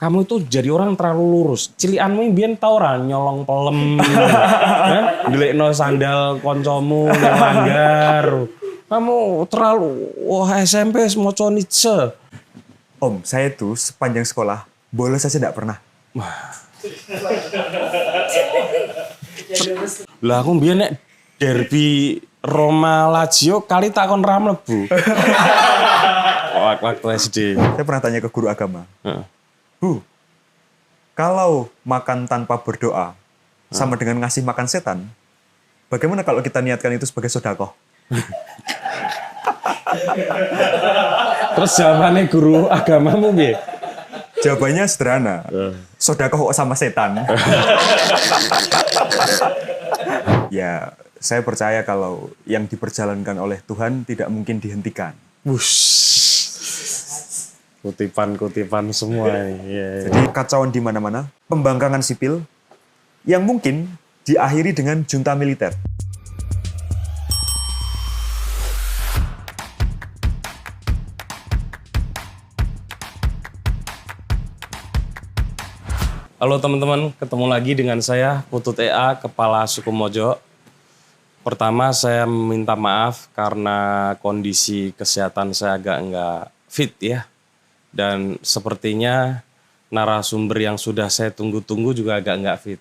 kamu itu jadi orang terlalu lurus. Cilianmu biyen tau ora nyolong pelem. Ya, ndelikno sandal koncomu nang langgar. Kamu terlalu SMP maca Nietzsche. Om, saya tuh sepanjang sekolah bolos saja tidak pernah. Lah aku biyen nek derby Roma Lazio kali takon ra mlebu. Waktu SD. Saya pernah tanya ke guru agama. Bu, kalau makan tanpa berdoa sama dengan ngasih makan setan, bagaimana kalau kita niatkan itu sebagai sedekah? Terus jawabannya guru agamamu piye? Jawabannya sederhana. Sedekah kok sama setan. Ya, saya percaya kalau yang diperjalankan oleh Tuhan tidak mungkin dihentikan. Kutipan-kutipan semua ini. Ya. Jadi kacauan di mana-mana, pembangkangan sipil yang mungkin diakhiri dengan junta militer. Halo teman-teman, ketemu lagi dengan saya Putut EA, Kepala Suku Mojo. Pertama saya minta maaf karena kondisi kesehatan saya agak enggak fit ya. Dan sepertinya narasumber yang sudah saya tunggu-tunggu juga agak enggak fit.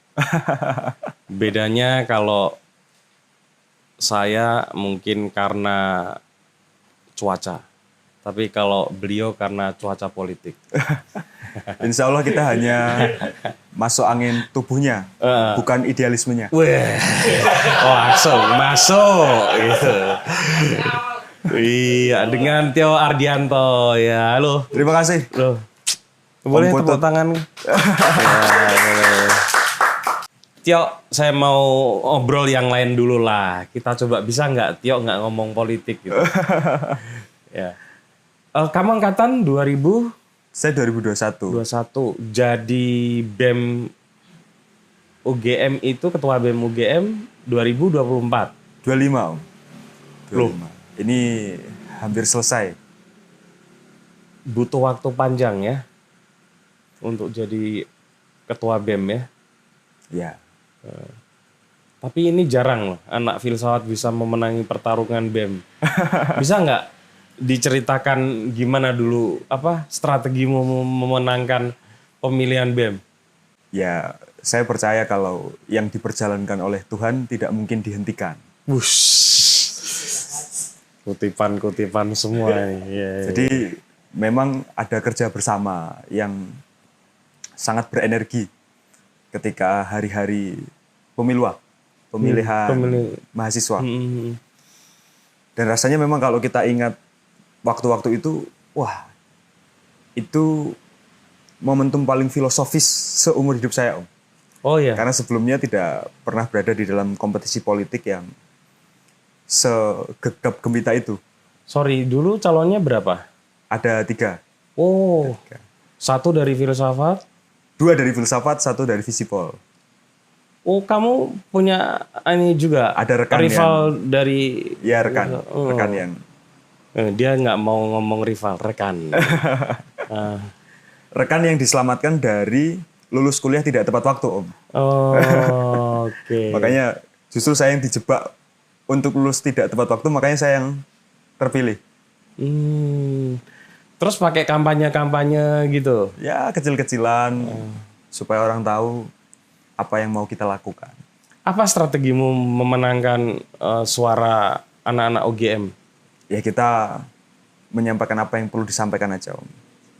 Bedanya kalau saya mungkin karena cuaca. Tapi kalau beliau karena cuaca politik. Insya Allah kita hanya masuk angin tubuhnya, bukan idealismenya. Wah, langsung masuk gitu. Iya, dengan Tio Ardianto ya, halo. Terima kasih. Loh. Boleh tepuk tangan. Tio, saya mau ngobrol yang lain dulu lah. Kita coba bisa nggak Tio nggak ngomong politik gitu. Ya. Kamu angkatan 2000? Saya 2021. 21. Jadi BEM UGM itu, ketua BEM UGM 2024. 25, Om. 25. Loh. Ini hampir selesai. Butuh waktu panjang ya untuk jadi ketua BEM ya. Ya. Tapi ini jarang loh anak filsafat bisa memenangi pertarungan BEM. Bisa nggak diceritakan gimana dulu strategimu memenangkan pemilihan BEM? Ya, saya percaya kalau yang diperjalankan oleh Tuhan tidak mungkin dihentikan. Kutipan-kutipan semua ini. Ya. Jadi memang ada kerja bersama yang sangat berenergi ketika hari-hari pemilihan mahasiswa. Dan rasanya memang kalau kita ingat waktu-waktu itu, wah, itu momentum paling filosofis seumur hidup saya, Om. Oh iya. Karena sebelumnya tidak pernah berada di dalam kompetisi politik yang segegap gempita itu. Sorry, dulu calonnya berapa? Ada 3. Oh, Ada 3. 1 dari filsafat. 2 dari filsafat, 1 dari visipol. Oh, kamu punya ini juga? Ada rekan rival dari... Ya, rekan yang... Dia nggak mau ngomong rival, rekan. Rekan yang diselamatkan dari lulus kuliah tidak tepat waktu, Om. Oh, oke. Makanya justru saya yang dijebak untuk lulus tidak tepat waktu, makanya saya yang terpilih. Terus pakai kampanye-kampanye gitu? Ya, kecil-kecilan, supaya orang tahu apa yang mau kita lakukan. Apa strategimu memenangkan suara anak-anak UGM? Ya, kita menyampaikan apa yang perlu disampaikan aja, Om.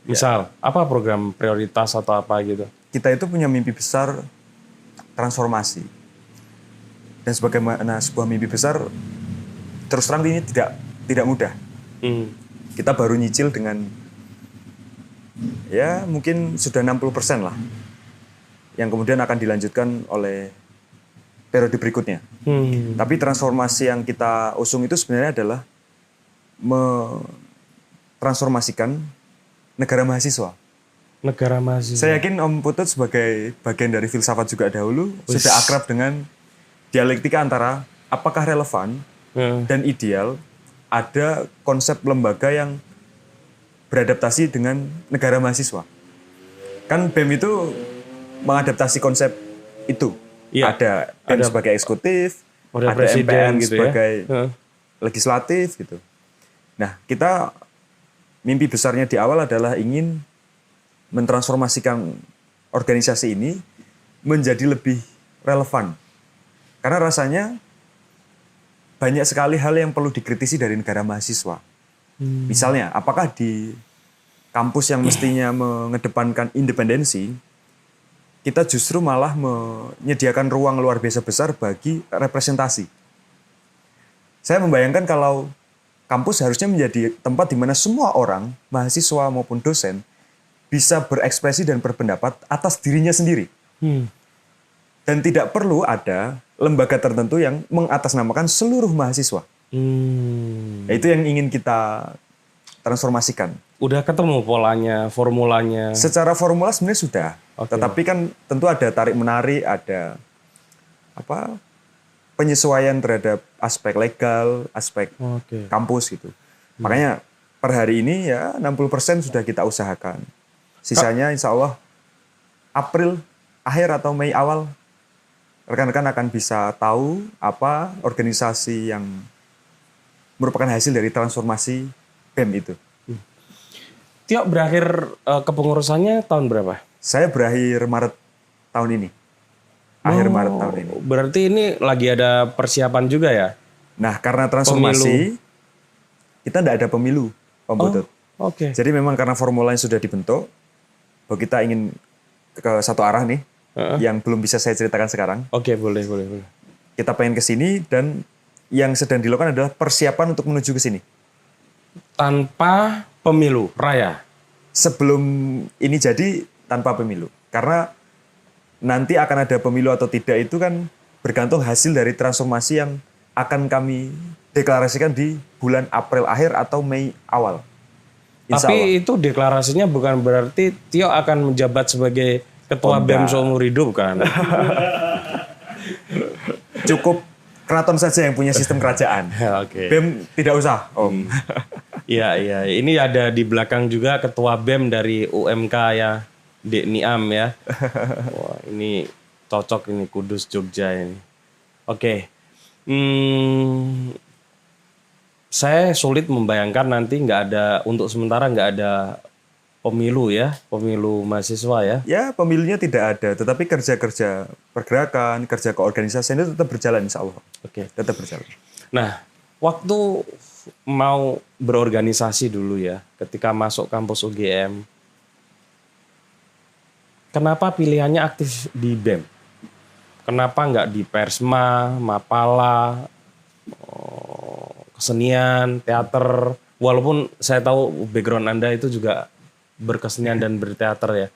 Misal, apa program prioritas atau apa gitu? Kita itu punya mimpi besar transformasi. Dan sebagaimana sebuah mimpi besar, terus terang ini tidak mudah. Kita baru nyicil dengan, ya mungkin sudah 60% lah. Yang kemudian akan dilanjutkan oleh periode berikutnya. Tapi transformasi yang kita usung itu sebenarnya adalah transformasikan negara mahasiswa. Negara mahasiswa. Saya yakin Om Putut sebagai bagian dari filsafat juga dahulu sudah akrab dengan dialektika antara apakah relevan dan ideal ada konsep lembaga yang beradaptasi dengan negara mahasiswa. Kan BEM itu mengadaptasi konsep itu. Iya. Ada BEM sebagai eksekutif, Ada ada presiden MPN gitu ya. sebagai Heeh. legislatif gitu. Nah, kita mimpi besarnya di awal adalah ingin mentransformasikan organisasi ini menjadi lebih relevan. Karena rasanya banyak sekali hal yang perlu dikritisi dari negara mahasiswa. Misalnya, apakah di kampus yang mestinya mengedepankan independensi, kita justru malah menyediakan ruang luar biasa besar bagi representasi. Saya membayangkan kalau kampus harusnya menjadi tempat di mana semua orang, mahasiswa maupun dosen, bisa berekspresi dan berpendapat atas dirinya sendiri. Dan tidak perlu ada lembaga tertentu yang mengatasnamakan seluruh mahasiswa. Nah, itu yang ingin kita transformasikan. Udah ketemu polanya, formulanya. Secara formula sebenarnya sudah, Oke. tetapi kan tentu ada tarik-menarik, ada penyesuaian terhadap aspek legal, aspek Oke. kampus gitu. Makanya per hari ini ya 60% sudah kita usahakan. Sisanya insya Allah April akhir atau Mei awal rekan-rekan akan bisa tahu apa organisasi yang merupakan hasil dari transformasi BEM itu. Tio berakhir kepengurusannya tahun berapa? Saya berakhir Maret tahun ini. Akhir Maret tahun ini. Berarti ini lagi ada persiapan juga ya? Nah, karena transformasi, kita tidak ada pemilu, Pak Butut. Oke. Jadi memang karena formulanya sudah dibentuk, bahwa kita ingin ke satu arah nih, yang belum bisa saya ceritakan sekarang. Oke, boleh. Kita pengen ke sini dan yang sedang dilakukan adalah persiapan untuk menuju ke sini. Tanpa pemilu raya? Sebelum ini jadi tanpa pemilu. Karena nanti akan ada pemilu atau tidak itu kan bergantung hasil dari transformasi yang akan kami deklarasikan di bulan April akhir atau Mei awal. Insya Allah. Tapi itu deklarasinya bukan berarti Tio akan menjabat sebagai ketua BEM seumur hidup kan? Cukup keraton saja yang punya sistem kerajaan. Oke. BEM tidak usah, Om. Iya. Ini ada di belakang juga ketua BEM dari UMK ya, Dek Niam ya. Wah, ini cocok ini Kudus Jogja ini. Oke. Saya sulit membayangkan nanti untuk sementara nggak ada pemilu ya, pemilu mahasiswa ya. Ya, pemilunya tidak ada, tetapi kerja-kerja pergerakan, kerja keorganisasian itu tetap berjalan insya Allah. Oke. Tetap berjalan. Nah, waktu mau berorganisasi dulu ya, ketika masuk kampus UGM, kenapa pilihannya aktif di BEM? Kenapa nggak di Persma, Mapala, kesenian, teater? Walaupun saya tahu background Anda itu juga berkesenian dan berteater ya.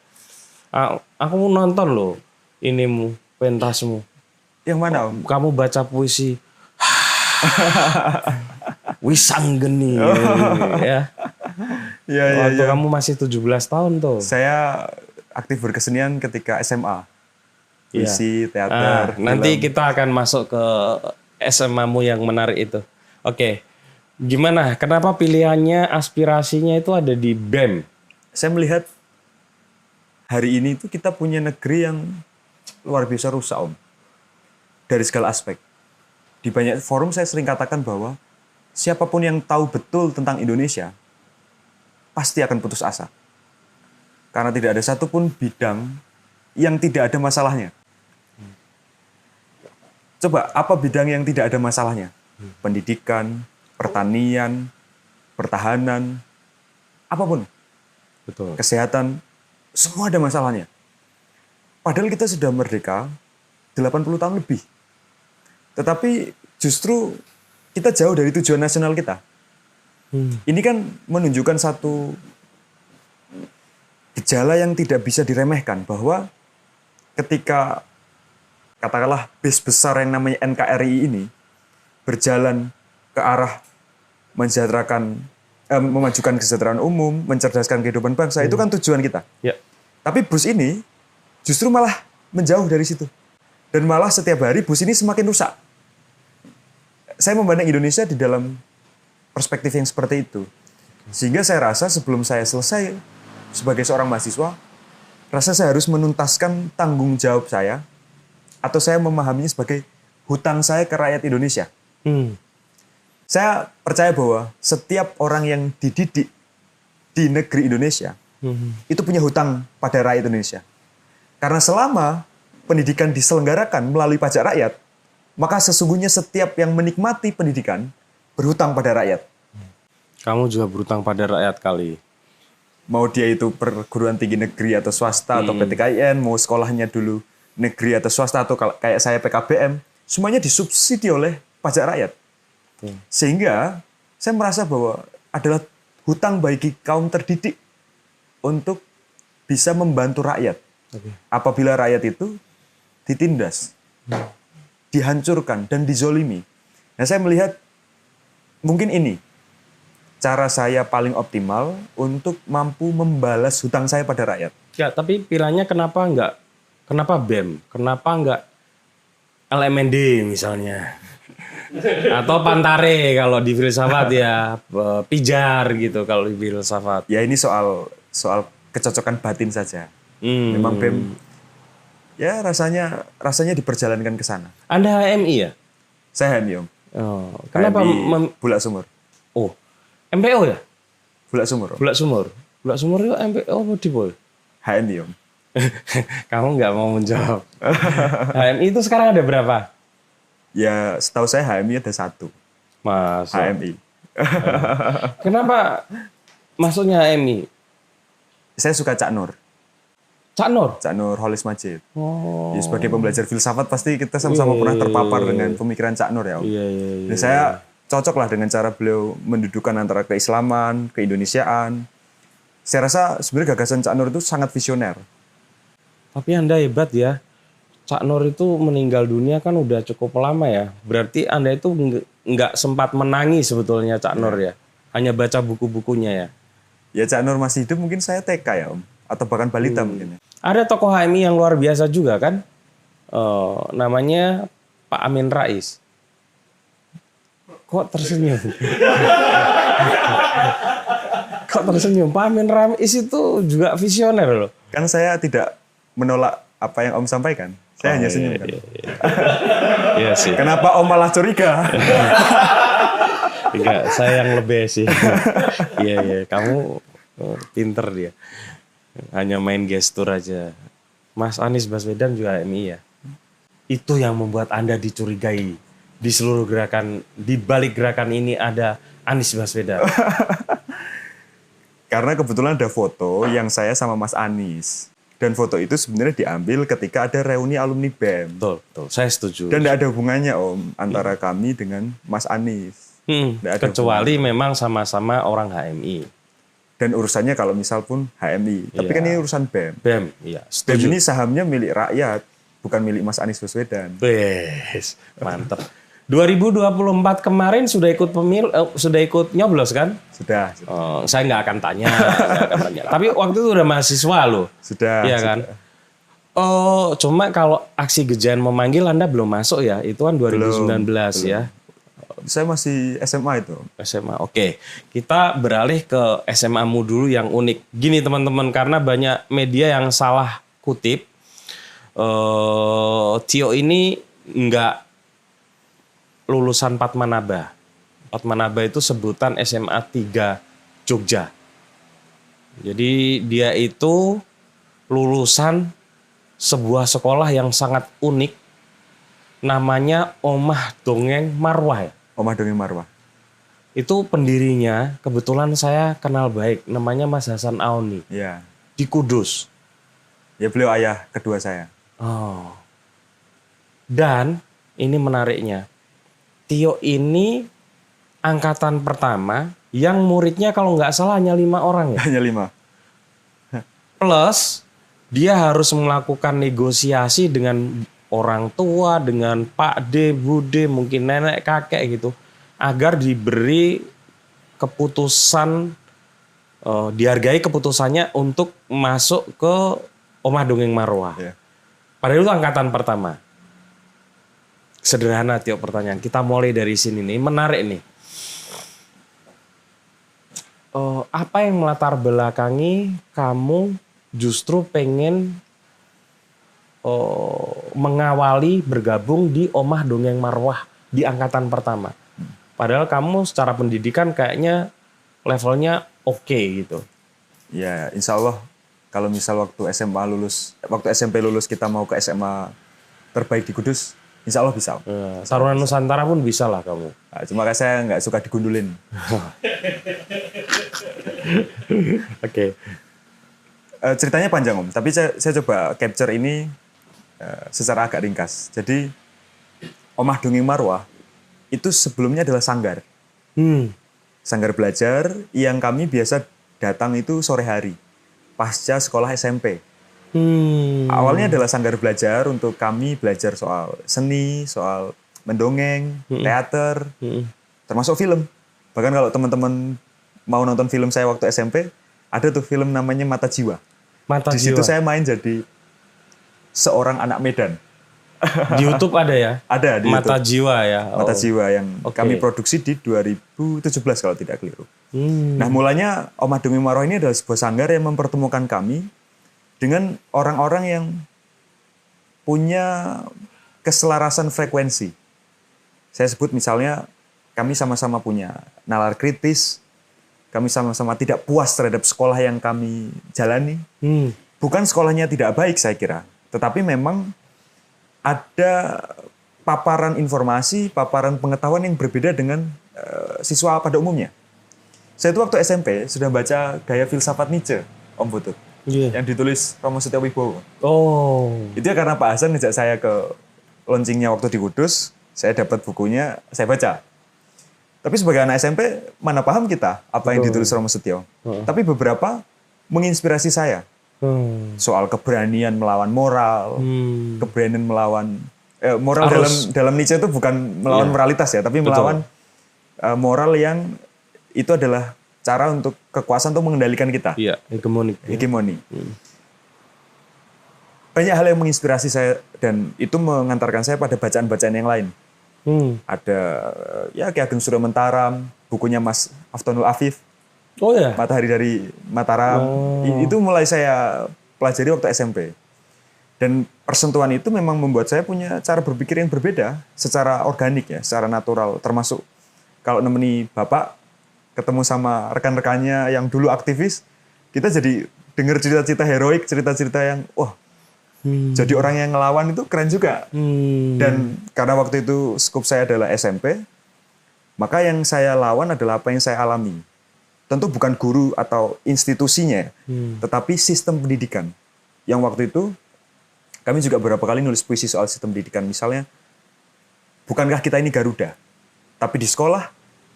Aku nonton loh inimu, pentasmu. Yang mana, Om? Kamu baca puisi. Wisanggeni ya. Waktu kamu masih 17 tahun tuh. Saya aktif berkesenian ketika SMA. Puisi, teater, nanti kita akan masuk ke SMA-mu yang menarik itu. Oke. Gimana? Kenapa pilihannya, aspirasinya itu ada di BEM? Saya melihat hari ini itu kita punya negeri yang luar biasa rusak, Om. Dari segala aspek. Di banyak forum saya sering katakan bahwa siapapun yang tahu betul tentang Indonesia pasti akan putus asa. Karena tidak ada satupun bidang yang tidak ada masalahnya. Coba, apa bidang yang tidak ada masalahnya? Pendidikan, pertanian, pertahanan, apapun. Betul. Kesehatan, semua ada masalahnya. Padahal kita sudah merdeka 80 tahun lebih. Tetapi justru kita jauh dari tujuan nasional kita. Ini kan menunjukkan satu gejala yang tidak bisa diremehkan, bahwa ketika katakanlah base besar yang namanya NKRI ini berjalan ke arah memajukan kesejahteraan umum, mencerdaskan kehidupan bangsa, itu kan tujuan kita. Ya. Tapi bus ini justru malah menjauh dari situ. Dan malah setiap hari bus ini semakin rusak. Saya memandang Indonesia di dalam perspektif yang seperti itu. Sehingga saya rasa sebelum saya selesai sebagai seorang mahasiswa, Rasanya saya harus menuntaskan tanggung jawab saya, atau saya memahaminya sebagai hutang saya ke rakyat Indonesia. Saya percaya bahwa setiap orang yang dididik di negeri Indonesia, itu punya hutang pada rakyat Indonesia. Karena selama pendidikan diselenggarakan melalui pajak rakyat, maka sesungguhnya setiap yang menikmati pendidikan berhutang pada rakyat. Kamu juga berhutang pada rakyat kali. Mau dia itu perguruan tinggi negeri atau swasta atau PTKIN, mau sekolahnya dulu negeri atau swasta atau kayak saya PKBM, semuanya disubsidi oleh pajak rakyat. Sehingga saya merasa bahwa adalah hutang bagi kaum terdidik untuk bisa membantu rakyat. Apabila rakyat itu ditindas, dihancurkan, dan dizolimi. Nah, saya melihat mungkin ini cara saya paling optimal untuk mampu membalas hutang saya pada rakyat. Ya, tapi pilihannya kenapa BEM? Kenapa enggak LMND misalnya? Atau Pantare kalau di filsafat ya, Pijar gitu kalau di filsafat. Ya ini soal kecocokan batin saja. Memang BEM ya rasanya diperjalankan ke sana. Anda HMI ya? Saya HMI, Om. Oh, kenapa Bulak Sumur. Oh, MPO ya? Bulak Sumur, Om. Bulak Sumur. Bulak Sumur itu MPO apa di boy? HMI, Om. Kamu nggak mau menjawab. HMI itu sekarang ada berapa? Ya, setahu saya HMI ada 1. Mas. HMI. Kenapa masuknya HMI? Saya suka Cak Nur. Cak Nur? Cak Nur Holis Majid. Oh. Ya, sebagai pembelajar filsafat pasti kita sama-sama pernah terpapar dengan pemikiran Cak Nur ya, Om. Iya. Dan saya cocok lah dengan cara beliau mendudukan antara keislaman, keindonesiaan. Saya rasa sebenarnya gagasan Cak Nur itu sangat visioner. Tapi Anda hebat ya. Cak Nur itu meninggal dunia kan udah cukup lama ya. Berarti Anda itu nggak sempat menangis sebetulnya Cak Nur ya. Hanya baca buku-bukunya ya. Ya Cak Nur masih hidup mungkin saya TK ya, Om. Atau bahkan balita mungkin ya. Ada tokoh HMI yang luar biasa juga kan. Namanya Pak Amin Rais. Kok tersenyum? Kok tersenyum? Pak Amin Rais itu juga visioner loh. Kan saya tidak menolak apa yang Om sampaikan. Saya hanya senyum kan. Iya sih. Kenapa Om malah curiga? Enggak, saya yang lebih sih. Iya, kamu pinter dia. Hanya main gestur aja. Mas Anies Baswedan juga HMI ya. Itu yang membuat Anda dicurigai. Di seluruh gerakan, di balik gerakan ini ada Anies Baswedan. Karena kebetulan ada foto yang saya sama Mas Anies. Dan foto itu sebenarnya diambil ketika ada reuni alumni BEM. Betul. Saya setuju. Dan tidak ada hubungannya, Om, antara kami dengan Mas Anies. Kecuali memang sama-sama orang HMI. Dan urusannya kalau misal pun HMI. Tapi kan ini urusan BEM. BEM, iya. BEM ini sahamnya milik rakyat, bukan milik Mas Anies Baswedan. Bes, mantap. 2024 kemarin sudah ikut sudah ikut nyoblos kan? Sudah. Saya nggak akan tanya. Tapi waktu itu udah mahasiswa loh. Sudah. Iya kan? Oh, cuma kalau aksi Gejayan memanggil Anda belum masuk ya? Itu kan 2019 belum. Ya. Saya masih SMA itu. SMA, oke. Kita beralih ke SMA-mu dulu yang unik. Gini teman-teman, karena banyak media yang salah kutip. Tio ini nggak lulusan Padmanaba. Padmanaba itu sebutan SMA 3 Jogja. Jadi dia itu lulusan sebuah sekolah yang sangat unik. Namanya Omah Dongeng Marwah ya? Omah Dongeng Marwah. Itu pendirinya kebetulan saya kenal baik. Namanya Mas Hasan Auni. Iya. Di Kudus. Ya beliau ayah kedua saya. Oh. Dan ini menariknya. Tio ini angkatan pertama yang muridnya kalau nggak salah hanya 5 orang ya. Hanya 5. Plus dia harus melakukan negosiasi dengan orang tua, dengan Pak D, Bude, mungkin nenek, kakek gitu. Agar diberi keputusan, dihargai keputusannya untuk masuk ke Omah Dongeng Marwah. Yeah. Padahal itu angkatan pertama. Sederhana Tio pertanyaan. Kita mulai dari sini nih. Menarik nih. Apa yang melatar belakangi kamu justru pengen mengawali bergabung di Omah Dongeng Marwah di angkatan pertama. Padahal kamu secara pendidikan kayaknya levelnya oke gitu. Ya, insya Allah kalau misal waktu SMP lulus kita mau ke SMA terbaik di Kudus, insya Allah bisa. Taruna Nusantara pun bisa lah kamu. Nah, cuma saya nggak suka digundulin. Oke. Ceritanya panjang Om, tapi saya coba capture ini secara agak ringkas. Jadi Omah Dongeng Marwah itu sebelumnya adalah sanggar. Sanggar belajar yang kami biasa datang itu sore hari, pasca sekolah SMP. Awalnya adalah sanggar belajar untuk kami belajar soal seni, soal mendongeng, teater, termasuk film. Bahkan kalau teman-teman mau nonton film saya waktu SMP, ada tuh film namanya Mata Jiwa. Di situ saya main jadi seorang anak Medan. Di YouTube ada ya? Ada di Mata YouTube. Jiwa ya? Mata Jiwa yang kami produksi di 2017 kalau tidak keliru. Nah mulanya Omah Dongeng Marwah ini adalah sebuah sanggar yang mempertemukan kami dengan orang-orang yang punya keselarasan frekuensi. Saya sebut misalnya kami sama-sama punya nalar kritis, kami sama-sama tidak puas terhadap sekolah yang kami jalani. Bukan sekolahnya tidak baik saya kira, tetapi memang ada paparan informasi, paparan pengetahuan yang berbeda dengan siswa pada umumnya. Saya itu waktu SMP sudah baca Gaya Filsafat Nietzsche, Om Putut, yang ditulis Romo Setiawibowo. Itu ya karena Pak Hasan ngejak saya ke launchingnya waktu di Kudus, saya dapat bukunya, saya baca. Tapi sebagai anak SMP, mana paham kita apa yang ditulis Romo Setio. Tapi beberapa menginspirasi saya. Soal keberanian melawan moral, keberanian melawan moral dalam Nietzsche itu bukan melawan moralitas ya, tapi melawan moral yang itu adalah cara untuk kekuasaan untuk mengendalikan kita. Iya, hegemoni. Banyak hal yang menginspirasi saya dan itu mengantarkan saya pada bacaan-bacaan yang lain. Ada ya Ki Ageng Surya Mentaram, bukunya Mas Aftonul Afif. Matahari dari Mataram. Itu mulai saya pelajari waktu SMP. Dan persentuhan itu memang membuat saya punya cara berpikir yang berbeda secara organik ya, secara natural. Termasuk kalau nemeni Bapak ketemu sama rekan-rekannya yang dulu aktivis, kita jadi dengar cerita-cerita heroik, cerita-cerita yang jadi orang yang ngelawan itu keren juga. Dan karena waktu itu skup saya adalah SMP, maka yang saya lawan adalah apa yang saya alami. Tentu bukan guru atau institusinya, tetapi sistem pendidikan. Yang waktu itu, kami juga beberapa kali nulis puisi soal sistem pendidikan. Misalnya, bukankah kita ini Garuda? Tapi di sekolah,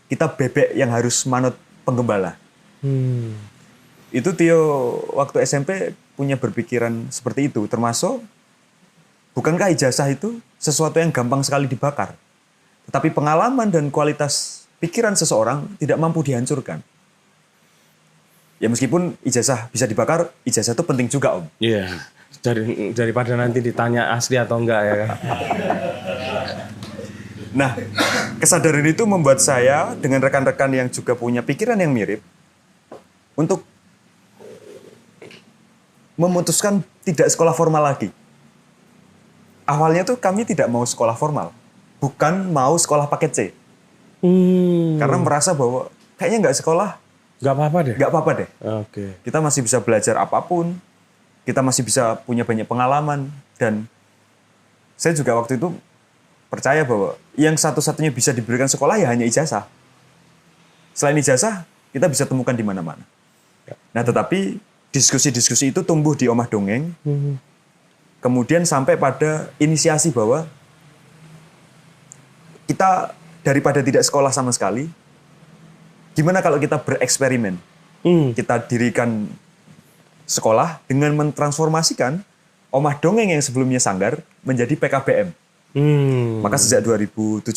kita bebek yang harus manut penggembala. Itu Tio waktu SMP punya berpikiran seperti itu. Termasuk, bukankah ijazah itu sesuatu yang gampang sekali dibakar? Tetapi pengalaman dan kualitas pikiran seseorang tidak mampu dihancurkan. Ya meskipun ijazah bisa dibakar, ijazah itu penting juga Om. Iya, daripada nanti ditanya asli atau enggak ya kan. Nah, kesadaran itu membuat saya dengan rekan-rekan yang juga punya pikiran yang mirip untuk memutuskan tidak sekolah formal lagi. Awalnya tuh kami tidak mau sekolah formal, bukan mau sekolah paket C. Karena merasa bahwa kayaknya nggak sekolah, Gak apa-apa deh. Oke. Kita masih bisa belajar apapun, kita masih bisa punya banyak pengalaman, dan saya juga waktu itu percaya bahwa yang satu-satunya bisa diberikan sekolah ya hanya ijazah. Selain ijazah, kita bisa temukan di mana-mana. Nah, tetapi diskusi-diskusi itu tumbuh di Omah Dongeng, kemudian sampai pada inisiasi bahwa kita daripada tidak sekolah sama sekali, gimana kalau kita bereksperimen? Kita dirikan sekolah dengan mentransformasikan Omah Dongeng yang sebelumnya sanggar menjadi PKBM. Maka sejak 2017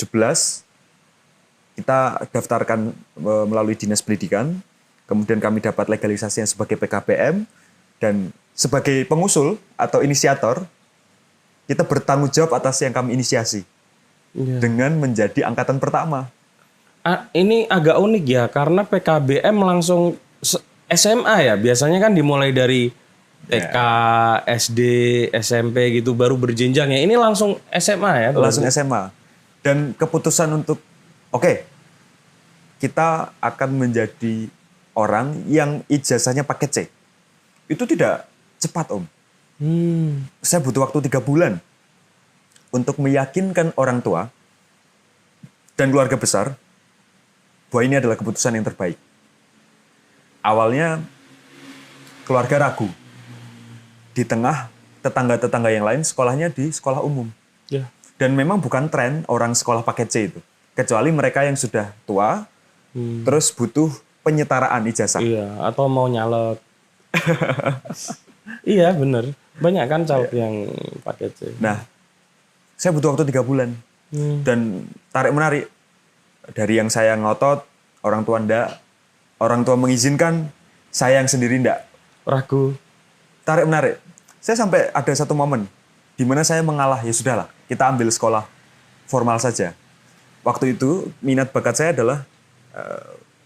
kita daftarkan melalui Dinas Pendidikan, kemudian kami dapat legalisasinya sebagai PKBM, dan sebagai pengusul atau inisiator, kita bertanggung jawab atas yang kami inisiasi dengan menjadi angkatan pertama. Ini agak unik ya, karena PKBM langsung SMA ya. Biasanya kan dimulai dari TK, SD, SMP gitu baru berjenjang ya. Ini langsung SMA ya? Langsung SMA. Dan keputusan untuk, oke, kita akan menjadi orang yang ijazahnya paket C. Itu tidak cepat, Om. Saya butuh waktu 3 bulan untuk meyakinkan orang tua dan keluarga besar bahwa ini adalah keputusan yang terbaik. Awalnya keluarga ragu. Di tengah tetangga-tetangga yang lain sekolahnya di sekolah umum. Ya. Dan memang bukan tren orang sekolah paket C itu. Kecuali mereka yang sudah tua, terus butuh penyetaraan ijazah. Iya, atau mau nyalek. Iya, bener. Banyak kan caleg yang paket C. Nah, saya butuh waktu 3 bulan. Dan tarik-menarik. Dari yang saya ngotot, orang tua ndak. Orang tua mengizinkan, saya yang sendiri ndak. Ragu. Tarik-menarik. Saya sampai ada satu momen di mana saya mengalah, ya sudahlah, kita ambil sekolah formal saja. Waktu itu minat bakat saya adalah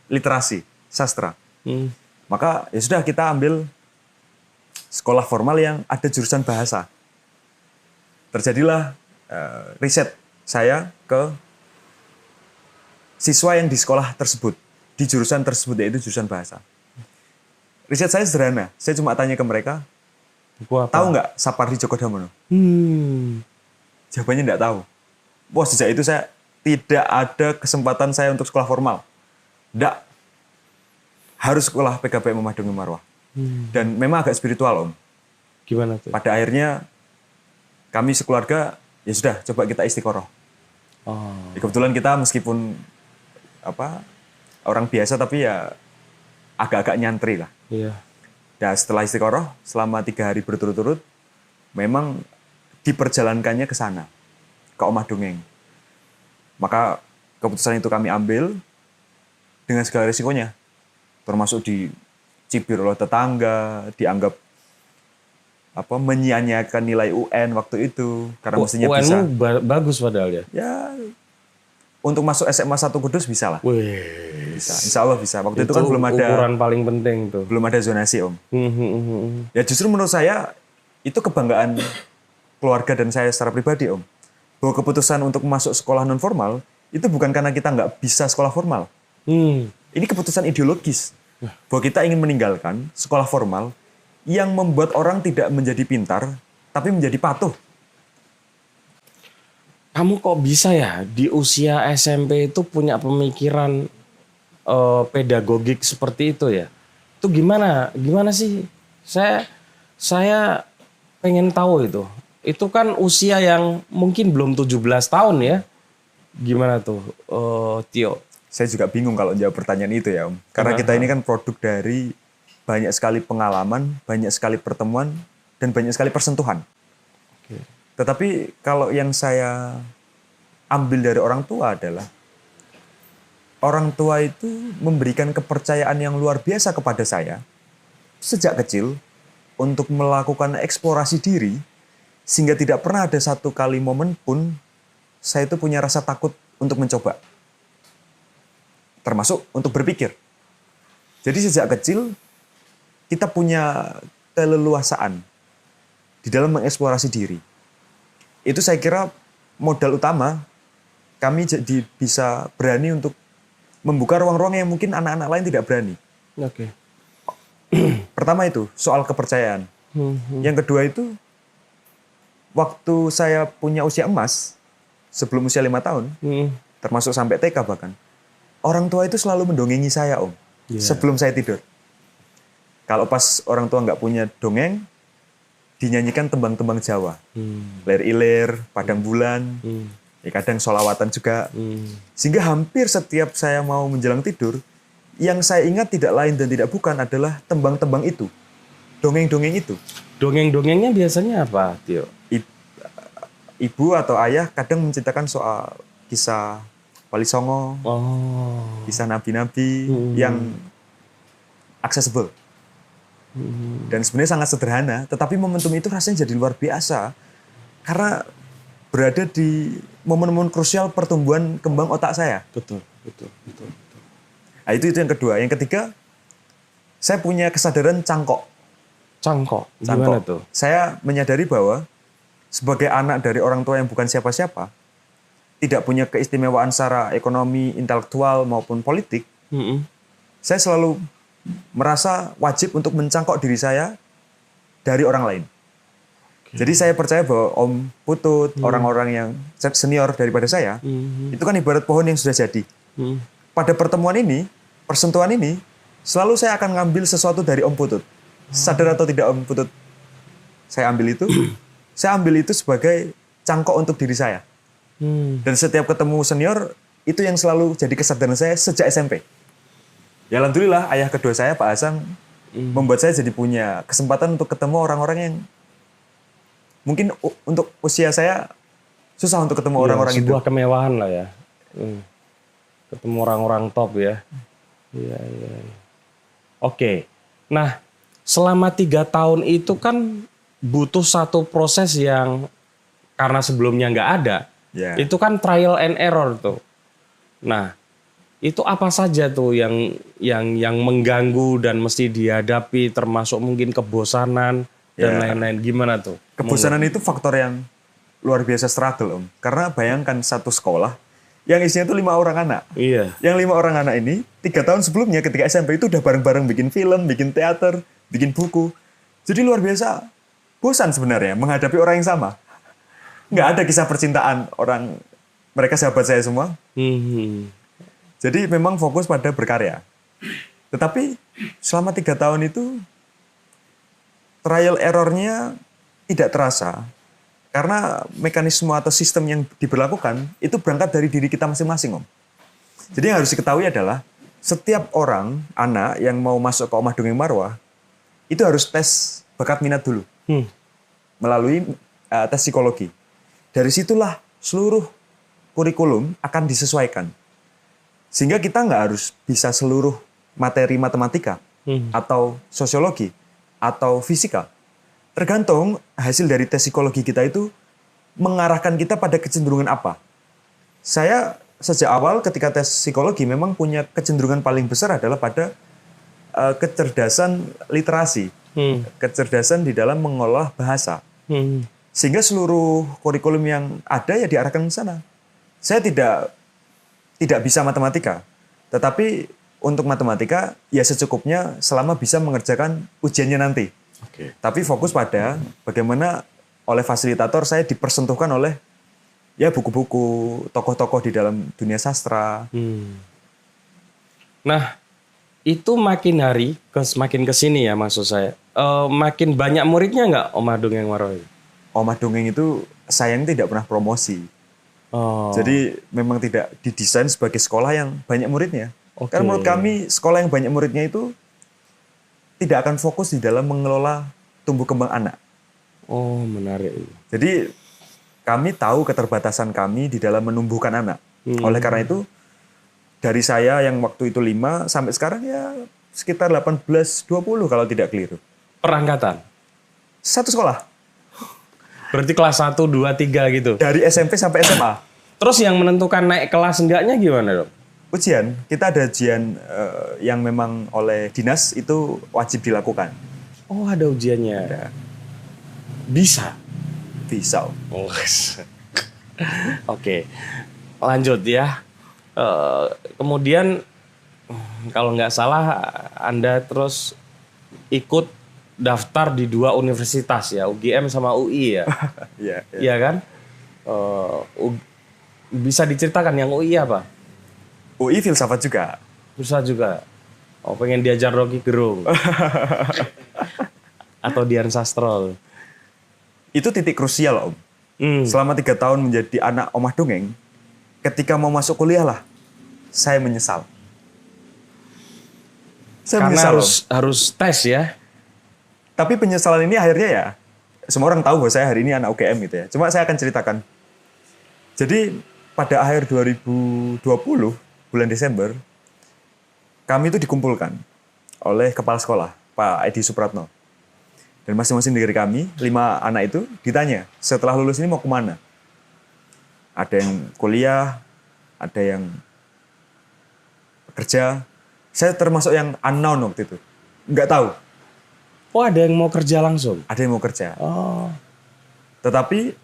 literasi, sastra. Maka ya sudah kita ambil sekolah formal yang ada jurusan bahasa. Terjadilah riset saya ke siswa yang di sekolah tersebut, di jurusan tersebut, yaitu jurusan bahasa. Riset saya sederhana, saya cuma tanya ke mereka, tahu nggak Sapardi Djoko Damono? Jawabannya nggak tahu. Wah, sejak itu saya tidak ada kesempatan saya untuk sekolah formal. Nggak. Harus sekolah PKBM Memadungi Marwah. Dan memang agak spiritual, Om. Gimana tuh? Pada akhirnya kami sekeluarga, ya sudah, coba kita istiqoroh. Ya, kebetulan kita meskipun orang biasa, tapi ya agak-agak nyantri lah. Iya. Dan setelah istiqoroh, selama 3 hari berturut-turut, memang diperjalankannya ke sana, ke Omah Dongeng. Maka keputusan itu kami ambil dengan segala risikonya. Termasuk dicibir oleh tetangga, dianggap menyia-nyiakan nilai UN waktu itu. Karena mestinya UN bisa. Bagus padahal ya? Ya, untuk masuk SMA 1 Kudus bisa lah. Bisa. Insya Allah bisa. Waktu itu kan belum ada ukuran paling penting tuh. Belum ada zonasi, Om. Ya justru menurut saya itu kebanggaan keluarga dan saya secara pribadi, Om. Bahwa keputusan untuk masuk sekolah non formal itu bukan karena kita nggak bisa sekolah formal. Ini keputusan ideologis bahwa kita ingin meninggalkan sekolah formal yang membuat orang tidak menjadi pintar tapi menjadi patuh. Kamu kok bisa ya di usia SMP itu punya pemikiran pedagogik seperti itu ya? Itu gimana? Gimana sih? Saya pengen tahu itu. Itu kan usia yang mungkin belum 17 tahun ya. Gimana tuh, Tio? Saya juga bingung kalau jawab pertanyaan itu ya, Om. Karena kita ini kan produk dari banyak sekali pengalaman, banyak sekali pertemuan, dan banyak sekali persentuhan. Tetapi kalau yang saya ambil dari orang tua adalah orang tua itu memberikan kepercayaan yang luar biasa kepada saya sejak kecil untuk melakukan eksplorasi diri sehingga tidak pernah ada satu kali momen pun saya itu punya rasa takut untuk mencoba. Termasuk untuk berpikir. Jadi sejak kecil kita punya keleluasaan di dalam mengeksplorasi diri. Itu saya kira modal utama kami jadi bisa berani untuk membuka ruang-ruang yang mungkin anak-anak lain tidak berani. Oke. Pertama itu soal kepercayaan. Yang kedua itu waktu saya punya usia emas sebelum usia 5 tahun, termasuk sampai TK bahkan, orang tua itu selalu mendongengi saya, Om, sebelum saya tidur. Kalau pas orang tua nggak punya dongeng, dinyanyikan tembang-tembang Jawa. Lir Ilir, Padang Bulan, ya kadang sholawatan juga. Sehingga hampir setiap saya mau menjelang tidur, yang saya ingat tidak lain dan tidak bukan adalah tembang-tembang itu. Dongeng-dongeng itu. Dongeng-dongengnya biasanya apa, Tio? Ibu atau ayah kadang menceritakan soal kisah Wali Songo, kisah nabi-nabi yang aksesibel. Dan sebenarnya sangat sederhana, tetapi momentum itu rasanya jadi luar biasa. Karena berada di momen-momen krusial pertumbuhan kembang otak saya. Betul. Nah, itu yang kedua. Yang ketiga, saya punya kesadaran cangkok. Cangkok. Gimana tuh? Saya menyadari bahwa sebagai anak dari orang tua yang bukan siapa-siapa, tidak punya keistimewaan secara ekonomi, intelektual maupun politik, saya selalu merasa wajib untuk mencangkok diri saya dari orang lain. Jadi saya percaya bahwa Om Putut, orang-orang yang senior daripada saya, itu kan ibarat pohon yang sudah jadi. Pada pertemuan ini, persentuhan ini, selalu saya akan ngambil sesuatu dari Om Putut. Sadar atau tidak Om Putut, saya ambil itu, saya ambil itu sebagai cangkok untuk diri saya. Dan setiap ketemu senior, itu yang selalu jadi kesadaran saya sejak SMP. Ya alhamdulillah, ayah kedua saya, Pak Hasan, membuat saya jadi punya kesempatan untuk ketemu orang-orang yang mungkin untuk usia saya susah untuk ketemu orang-orang itu. Sebuah kemewahan lah ya. Ketemu orang-orang top ya. Iya. Oke. Nah, selama 3 tahun itu kan butuh satu proses yang karena sebelumnya nggak ada. Yeah. Itu kan trial and error tuh. Nah, itu apa saja tuh yang mengganggu dan mesti dihadapi, termasuk mungkin kebosanan dan lain-lain. Gimana tuh? Kebosanan itu faktor yang luar biasa struggle, Om. Karena bayangkan satu sekolah yang isinya itu 5 orang anak. Iya. Yang 5 orang anak ini 3 tahun sebelumnya ketika SMP itu udah bareng-bareng bikin film, bikin teater, bikin buku. Jadi luar biasa bosan sebenarnya menghadapi orang yang sama. Nggak ada kisah percintaan orang, mereka sahabat saya semua. Jadi memang fokus pada berkarya. Tetapi selama 3 tahun itu trial error-nya tidak terasa. Karena mekanisme atau sistem yang diberlakukan itu berangkat dari diri kita masing-masing, Om. Jadi yang harus diketahui adalah setiap orang, anak yang mau masuk ke Omah Dongeng Marwah, itu harus tes bakat minat dulu. Melalui tes psikologi. Dari situlah seluruh kurikulum akan disesuaikan. Sehingga kita nggak harus bisa seluruh materi matematika atau sosiologi atau fisika. Tergantung hasil dari tes psikologi kita itu mengarahkan kita pada kecenderungan apa. Saya sejak awal ketika tes psikologi memang punya kecenderungan paling besar adalah pada kecerdasan literasi. Kecerdasan di dalam mengolah bahasa. Sehingga seluruh kurikulum yang ada ya diarahkan ke sana. Saya tidak bisa matematika. Tetapi untuk matematika ya secukupnya selama bisa mengerjakan ujiannya nanti. Tapi fokus pada bagaimana oleh fasilitator saya dipersentuhkan oleh ya buku-buku tokoh-tokoh di dalam dunia sastra. Nah, itu makin hari makin kesini ya maksud saya. Makin banyak muridnya nggak Omah Dongeng Marwah? Omah Dongeng itu sayang tidak pernah promosi. Jadi memang tidak didesain sebagai sekolah yang banyak muridnya. Karena menurut kami sekolah yang banyak muridnya itu tidak akan fokus di dalam mengelola tumbuh kembang anak. Oh, menarik. Jadi kami tahu keterbatasan kami di dalam menumbuhkan anak. Oleh karena itu dari saya yang waktu itu 5 sampai sekarang ya sekitar 18-20 kalau tidak keliru. Perangkatan? Satu sekolah. Berarti kelas 1, 2, 3 gitu? Dari SMP sampai SMA. Terus yang menentukan naik kelas enggaknya gimana, Dok? Ujian. Kita ada ujian yang memang oleh dinas itu wajib dilakukan. Oh, ada ujiannya? Ada. Bisa? Bisa. Oh. Oke. Lanjut ya. Kemudian kalau nggak salah Anda terus ikut daftar di 2 universitas ya, UGM sama UI ya. Iya kan? Bisa diceritakan yang UI apa? UI filsafat juga. Filsafat juga. Oh, pengen diajar Rocky Gerung. Atau Dian Sastro. Itu titik krusial, Om. Selama 3 tahun menjadi anak Omah Dongeng, ketika mau masuk kuliah lah, saya menyesal. Karena harus tes ya. Tapi penyesalan ini akhirnya ya, semua orang tahu bahwa saya hari ini anak UGM gitu ya. Cuma saya akan ceritakan. Jadi pada akhir 2020, bulan Desember, kami itu dikumpulkan oleh kepala sekolah, Pak Edi Supratno. Dan masing-masing dari kami, 5 anak itu ditanya, setelah lulus ini mau kemana? Ada yang kuliah, ada yang bekerja. Saya termasuk yang unknown waktu itu. Nggak tahu. Oh, ada yang mau kerja langsung? Ada yang mau kerja. Oh. Tetapi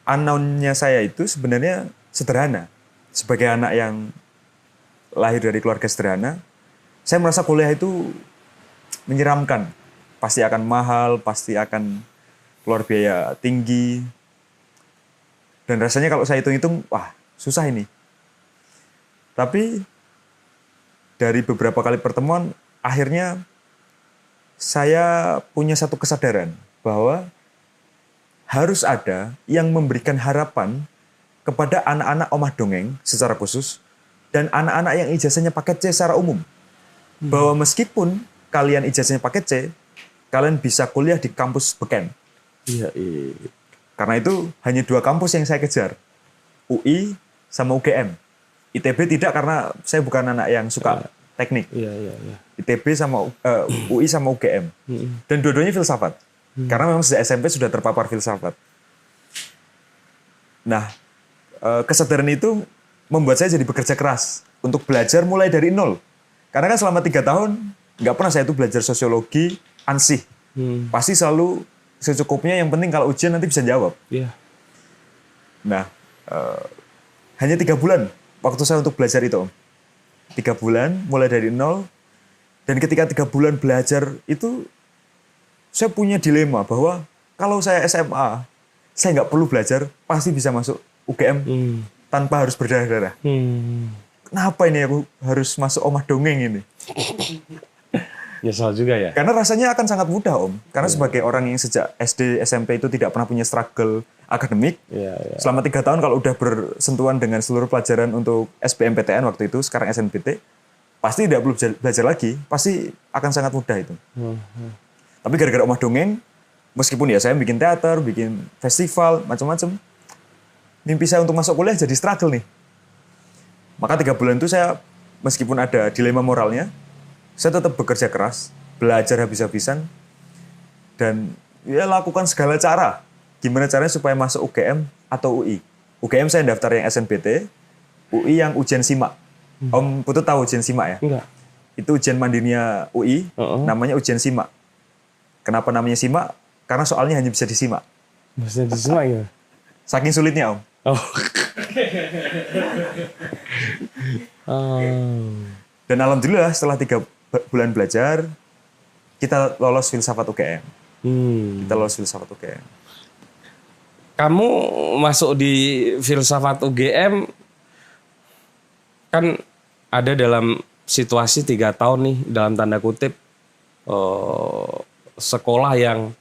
unknown-nya saya itu sebenarnya sederhana. Sebagai anak yang lahir dari keluarga sederhana, saya merasa kuliah itu menyeramkan. Pasti akan mahal, pasti akan keluar biaya tinggi. Dan rasanya kalau saya hitung-hitung, wah susah ini. Tapi dari beberapa kali pertemuan, akhirnya saya punya satu kesadaran bahwa harus ada yang memberikan harapan kepada anak-anak omah dongeng secara khusus dan anak-anak yang ijazahnya paket C secara umum. Bahwa meskipun kalian ijazahnya paket C, kalian bisa kuliah di kampus beken. Iya, iya. Karena itu hanya 2 kampus yang saya kejar. UI sama UGM. ITB tidak karena saya bukan anak yang suka teknik. Iya, iya, iya. ITB sama UI sama UGM. Dan dua-duanya filsafat. Karena memang sejak SMP sudah terpapar filsafat. Nah, kesadaran itu membuat saya jadi bekerja keras untuk belajar mulai dari nol. Karena kan selama 3 tahun nggak pernah saya itu belajar sosiologi ansih. Pasti selalu secukupnya, yang penting kalau ujian nanti bisa jawab. Iya. Nah, hanya 3 bulan waktu saya untuk belajar itu, Om. 3 bulan, mulai dari nol. Dan ketika 3 bulan belajar itu, saya punya dilema bahwa kalau saya SMA, saya nggak perlu belajar, pasti bisa masuk UGM tanpa harus berdarah-darah. Kenapa ini aku harus masuk omah dongeng ini? Nyesal juga ya? Karena rasanya akan sangat mudah, Om. Karena sebagai orang yang sejak SD, SMP itu tidak pernah punya struggle akademik, selama 3 tahun kalau udah bersentuhan dengan seluruh pelajaran untuk SBMPTN waktu itu, sekarang SNPT, pasti tidak perlu belajar lagi, pasti akan sangat mudah itu. Tapi gara-gara omah dongeng, meskipun ya saya bikin teater, bikin festival, macam-macam, mimpi saya untuk masuk kuliah jadi struggle nih. Maka 3 bulan itu saya, meskipun ada dilema moralnya, saya tetap bekerja keras, belajar habis-habisan, dan ya lakukan segala cara. Gimana caranya supaya masuk UGM atau UI. UGM saya daftar yang SNBT, UI yang ujian SIMAK. Om Putut tahu ujian SIMAK ya? Enggak. Itu ujian mandirinya UI, namanya ujian SIMAK. Kenapa namanya SIMAK? Karena soalnya hanya bisa disimak. Maksudnya disimak ya? Saking sulitnya, Om. Oh. Dan alhamdulillah setelah 3 bulan belajar, kita lolos filsafat UGM. Kita lolos filsafat UGM. Kamu masuk di filsafat UGM kan ada dalam situasi 3 tahun nih, dalam tanda kutip sekolah yang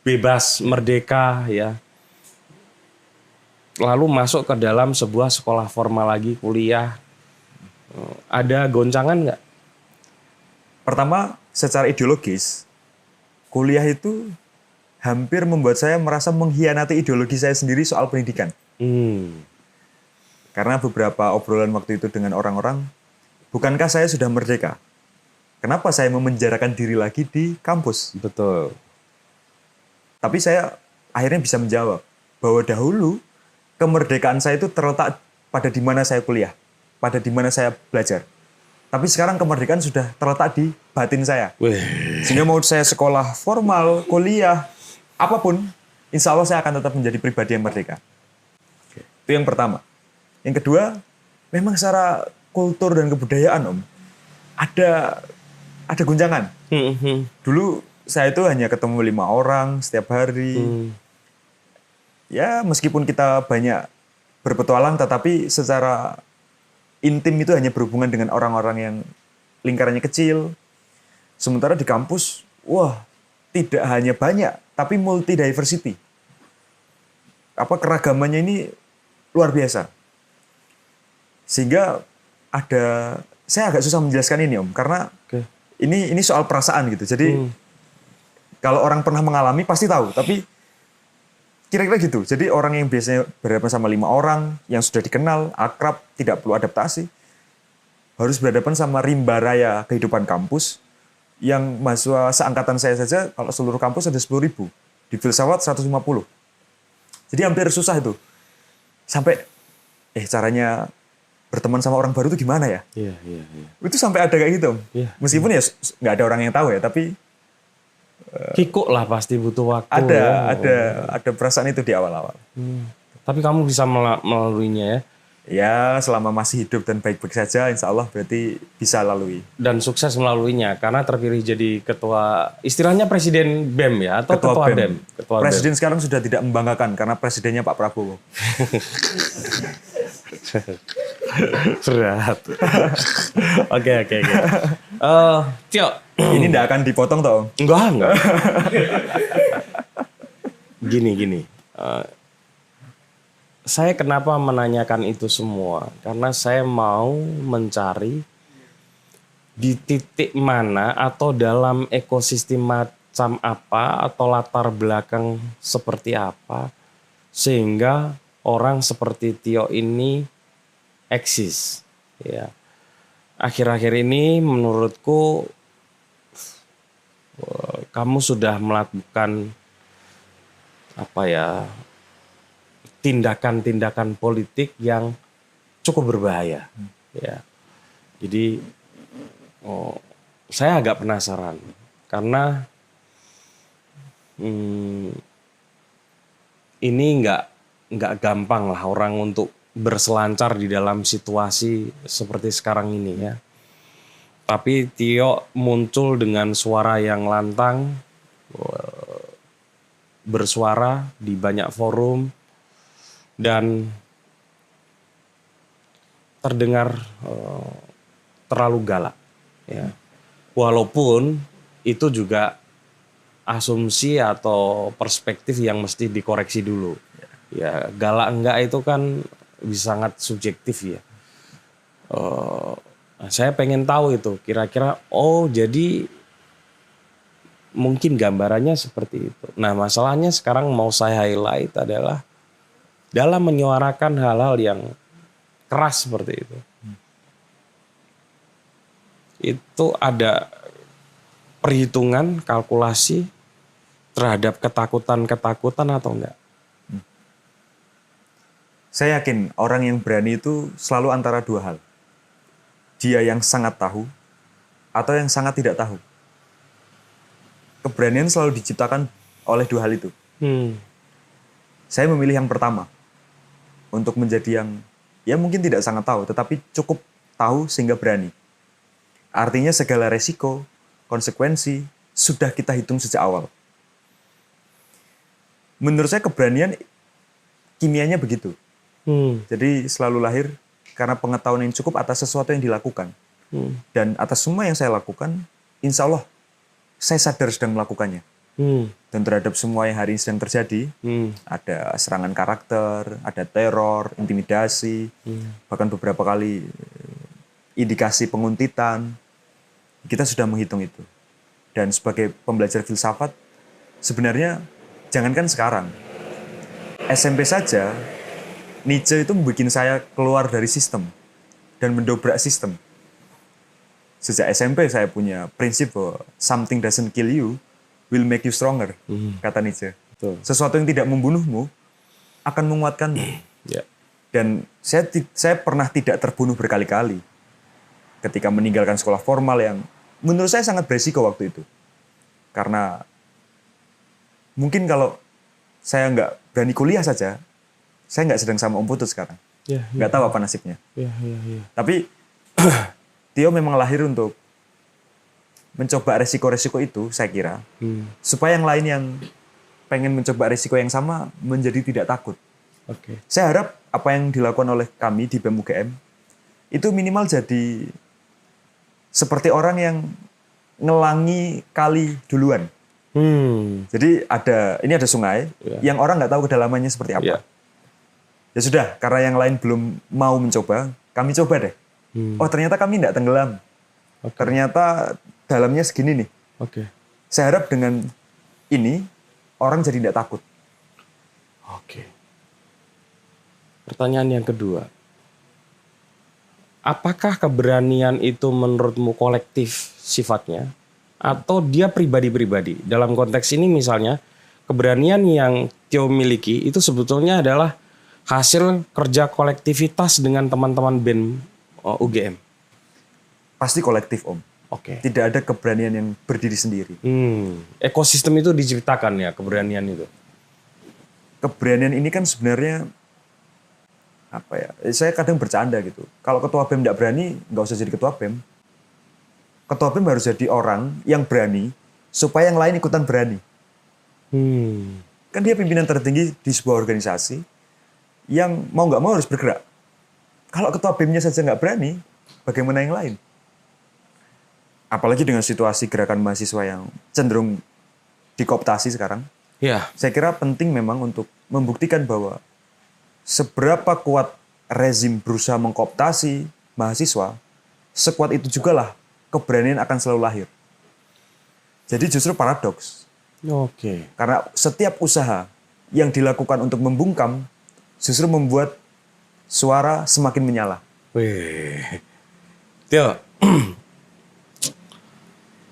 bebas, merdeka ya. Lalu masuk ke dalam sebuah sekolah formal lagi, kuliah. Ada goncangan nggak? Pertama, secara ideologis, kuliah itu hampir membuat saya merasa mengkhianati ideologi saya sendiri soal pendidikan. Karena beberapa obrolan waktu itu dengan orang-orang, bukankah saya sudah merdeka? Kenapa saya memenjarakan diri lagi di kampus? Betul. Tapi saya akhirnya bisa menjawab bahwa dahulu kemerdekaan saya itu terletak pada di mana saya kuliah, pada di mana saya belajar. Tapi sekarang kemerdekaan sudah terletak di batin saya. Sehingga mau saya sekolah formal, kuliah, apapun, insya Allah saya akan tetap menjadi pribadi yang merdeka. Itu yang pertama. Yang kedua, memang secara kultur dan kebudayaan, Om, ada guncangan. Dulu saya itu hanya ketemu 5 orang setiap hari. Ya, meskipun kita banyak berpetualang, tetapi secara intim itu hanya berhubungan dengan orang-orang yang lingkarannya kecil. Sementara di kampus, wah, tidak hanya banyak, tapi multi diversity. Keragamannya ini luar biasa. Sehingga saya agak susah menjelaskan ini, Om, karena ini soal perasaan gitu. Jadi kalau orang pernah mengalami pasti tahu, tapi kira-kira gitu. Jadi orang yang biasanya berhadapan sama 5 orang yang sudah dikenal, akrab, tidak perlu adaptasi, harus berhadapan sama rimba raya kehidupan kampus yang mahasiswa seangkatan saya saja, kalau seluruh kampus ada 10.000, di filsafat 150. Jadi hampir susah itu. Sampai caranya berteman sama orang baru itu gimana ya? Itu sampai ada kayak gitu. Meskipun ya nggak ada orang yang tahu ya, tapi Kikuk lah pasti butuh waktu. Ada perasaan itu di awal-awal. Tapi kamu bisa melaluinya ya. Ya, selama masih hidup dan baik-baik saja, insya Allah berarti bisa lalui. Dan sukses melaluinya karena terpilih jadi ketua, istilahnya presiden BEM ya atau ketua BEM. Ketua Presiden sekarang sudah tidak membanggakan karena presidennya Pak Prabowo. Berat. Oke. Tio. Ini tidak akan dipotong toh? Enggak. Gini. Saya kenapa menanyakan itu semua? Karena saya mau mencari di titik mana atau dalam ekosistem macam apa atau latar belakang seperti apa sehingga orang seperti Tio ini eksis. Ya. Akhir-akhir ini menurutku kamu sudah melakukan tindakan-tindakan politik yang cukup berbahaya. Ya. Jadi saya agak penasaran karena ini nggak gampang lah orang untuk berselancar di dalam situasi seperti sekarang ini ya. Tapi Tio muncul dengan suara yang lantang, bersuara di banyak forum, dan terdengar terlalu galak. Ya. Walaupun itu juga asumsi atau perspektif yang mesti dikoreksi dulu. Ya, galak enggak itu kan bisa sangat subjektif ya. Saya pengen tahu itu kira-kira jadi mungkin gambarannya seperti itu. Nah, masalahnya sekarang mau saya highlight adalah dalam menyuarakan hal-hal yang keras seperti itu ada perhitungan, kalkulasi terhadap ketakutan atau enggak? Saya yakin orang yang berani itu selalu antara dua hal. Dia yang sangat tahu atau yang sangat tidak tahu. Keberanian selalu diciptakan oleh dua hal itu. Saya memilih yang pertama. Untuk menjadi yang ya mungkin tidak sangat tahu, tetapi cukup tahu sehingga berani. Artinya segala resiko, konsekuensi sudah kita hitung sejak awal. Menurut saya keberanian kimianya begitu. Jadi selalu lahir karena pengetahuan yang cukup atas sesuatu yang dilakukan. Dan atas semua yang saya lakukan, insya Allah saya sadar sedang melakukannya. Dan terhadap semua yang hari ini sedang terjadi, ada serangan karakter, ada teror, intimidasi, bahkan beberapa kali indikasi penguntitan, kita sudah menghitung itu. Dan sebagai pembelajar filsafat, sebenarnya jangankan sekarang, SMP saja, Nietzsche itu membuat saya keluar dari sistem dan mendobrak sistem. Sejak SMP saya punya prinsip bahwa something doesn't kill you will make you stronger, kata Nietzsche. Betul. Sesuatu yang tidak membunuhmu akan menguatkanmu. Dan saya pernah tidak terbunuh berkali-kali ketika meninggalkan sekolah formal yang menurut saya sangat beresiko waktu itu. Karena mungkin kalau saya nggak berani kuliah saja, saya nggak sedang sama Om Putut sekarang. Nggak tahu apa nasibnya. Tapi Tio memang lahir untuk mencoba resiko-resiko itu, saya kira. Supaya yang lain yang pengen mencoba resiko yang sama menjadi tidak takut. Saya harap apa yang dilakukan oleh kami di BEM UGM itu minimal jadi seperti orang yang ngelangi kali duluan. Jadi ini ada sungai yang orang nggak tahu kedalamannya seperti apa. Ya sudah, karena yang lain belum mau mencoba, kami coba deh. Oh ternyata kami nggak tenggelam. Ternyata dalamnya segini nih. Saya harap dengan ini orang jadi tidak takut. Pertanyaan yang kedua. Apakah keberanian itu menurutmu kolektif sifatnya atau dia pribadi-pribadi? Dalam konteks ini misalnya, keberanian yang Tio miliki itu sebetulnya adalah hasil kerja kolektivitas dengan teman-teman BEM UGM. Pasti kolektif, Om. Oke. Tidak ada keberanian yang berdiri sendiri. Ekosistem itu diciptakan ya, keberanian itu. Keberanian ini kan sebenarnya apa ya? Saya kadang bercanda gitu. Kalau ketua BEM tidak berani, nggak usah jadi ketua BEM. Ketua BEM harus jadi orang yang berani supaya yang lain ikutan berani. Kan dia pimpinan tertinggi di sebuah organisasi yang mau nggak mau harus bergerak. Kalau ketua BEM-nya saja nggak berani, bagaimana yang lain? Apalagi dengan situasi gerakan mahasiswa yang cenderung dikooptasi sekarang. Ya. Saya kira penting memang untuk membuktikan bahwa seberapa kuat rezim berusaha mengkooptasi mahasiswa, sekuat itu juga lah keberanian akan selalu lahir. Jadi justru paradoks. Oke. Karena setiap usaha yang dilakukan untuk membungkam justru membuat suara semakin menyala. Wih. Tio,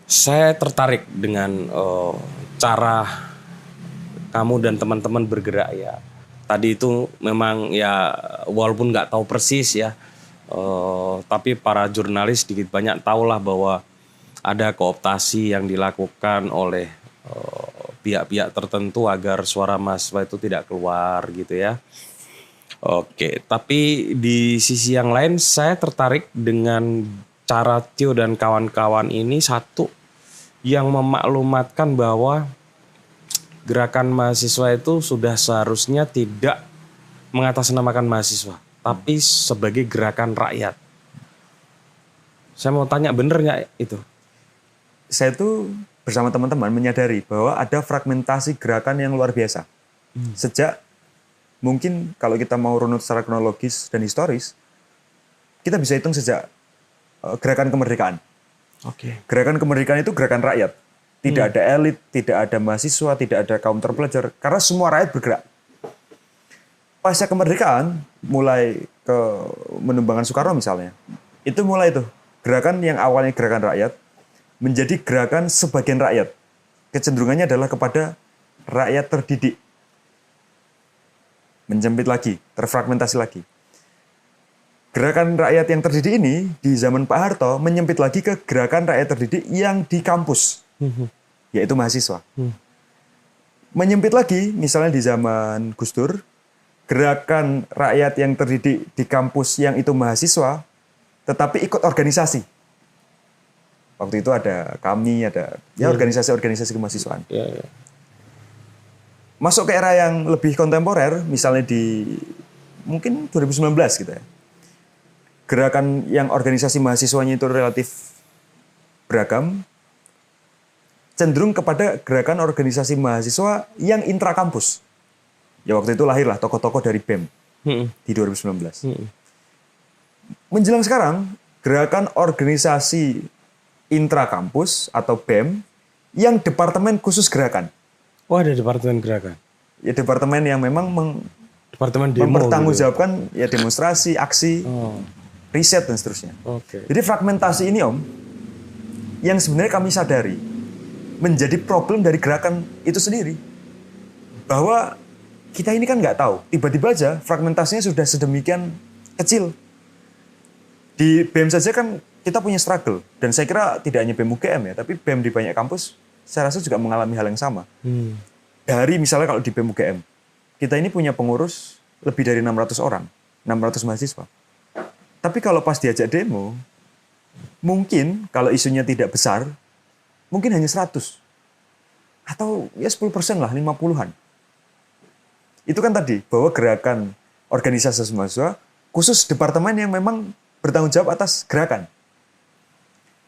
saya tertarik dengan cara kamu dan teman-teman bergerak ya. Tadi itu memang ya walaupun nggak tahu persis ya, tapi para jurnalis sedikit banyak tahulah bahwa ada kooptasi yang dilakukan oleh pihak-pihak tertentu agar suara mahasiswa itu tidak keluar gitu ya. Oke, tapi di sisi yang lain saya tertarik dengan cara Tio dan kawan-kawan ini satu yang memaklumatkan bahwa gerakan mahasiswa itu sudah seharusnya tidak mengatasnamakan mahasiswa, tapi sebagai gerakan rakyat. Saya mau tanya, bener nggak itu? Saya tuh bersama teman-teman menyadari bahwa ada fragmentasi gerakan yang luar biasa. Sejak mungkin kalau kita mau runut secara kronologis dan historis, kita bisa hitung sejak gerakan kemerdekaan. Oke. Gerakan kemerdekaan itu gerakan rakyat. Tidak ada elit, tidak ada mahasiswa, tidak ada kaum terpelajar, karena semua rakyat bergerak. Pasca kemerdekaan, mulai ke menumbangan Soekarno misalnya, itu mulai tuh gerakan yang awalnya gerakan rakyat menjadi gerakan sebagian rakyat. Kecenderungannya adalah kepada rakyat terdidik. Menjempit lagi, terfragmentasi lagi. Gerakan rakyat yang terdidik ini di zaman Pak Harto menyempit lagi ke gerakan rakyat terdidik yang di kampus, yaitu mahasiswa. Menyempit lagi, misalnya di zaman Gus Dur, gerakan rakyat yang terdidik di kampus yang itu mahasiswa, tetapi ikut organisasi. Waktu itu ada kami, ada ya organisasi-organisasi kemahasiswaan. Masuk ke era yang lebih kontemporer, misalnya di mungkin 2019 gitu ya. Gerakan yang organisasi mahasiswanya itu relatif beragam, cenderung kepada gerakan organisasi mahasiswa yang intrakampus. Ya waktu itu lahirlah tokoh-tokoh dari BEM di 2019. Menjelang sekarang, gerakan organisasi intrakampus atau BEM yang departemen khusus gerakan. Oh, ada departemen gerakan. Ya departemen yang memang Departemen demo mempertanggungjawabkan ya demonstrasi, aksi, riset dan seterusnya. Oke. Jadi fragmentasi ini Om, yang sebenarnya kami sadari menjadi problem dari gerakan itu sendiri. Bahwa kita ini kan nggak tahu, tiba-tiba aja fragmentasinya sudah sedemikian kecil. Di BEM saja kan kita punya struggle, dan saya kira tidak hanya BEM UGM ya, tapi BEM di banyak kampus saya rasa juga mengalami hal yang sama. Dari misalnya kalau di BEM UGM, kita ini punya pengurus lebih dari 600 orang, 600 mahasiswa. Tapi kalau pas diajak demo, mungkin kalau isunya tidak besar, mungkin hanya 100. Atau ya 10% lah, 50-an. Itu kan tadi, bahwa gerakan organisasi mahasiswa, khusus departemen yang memang bertanggung jawab atas gerakan.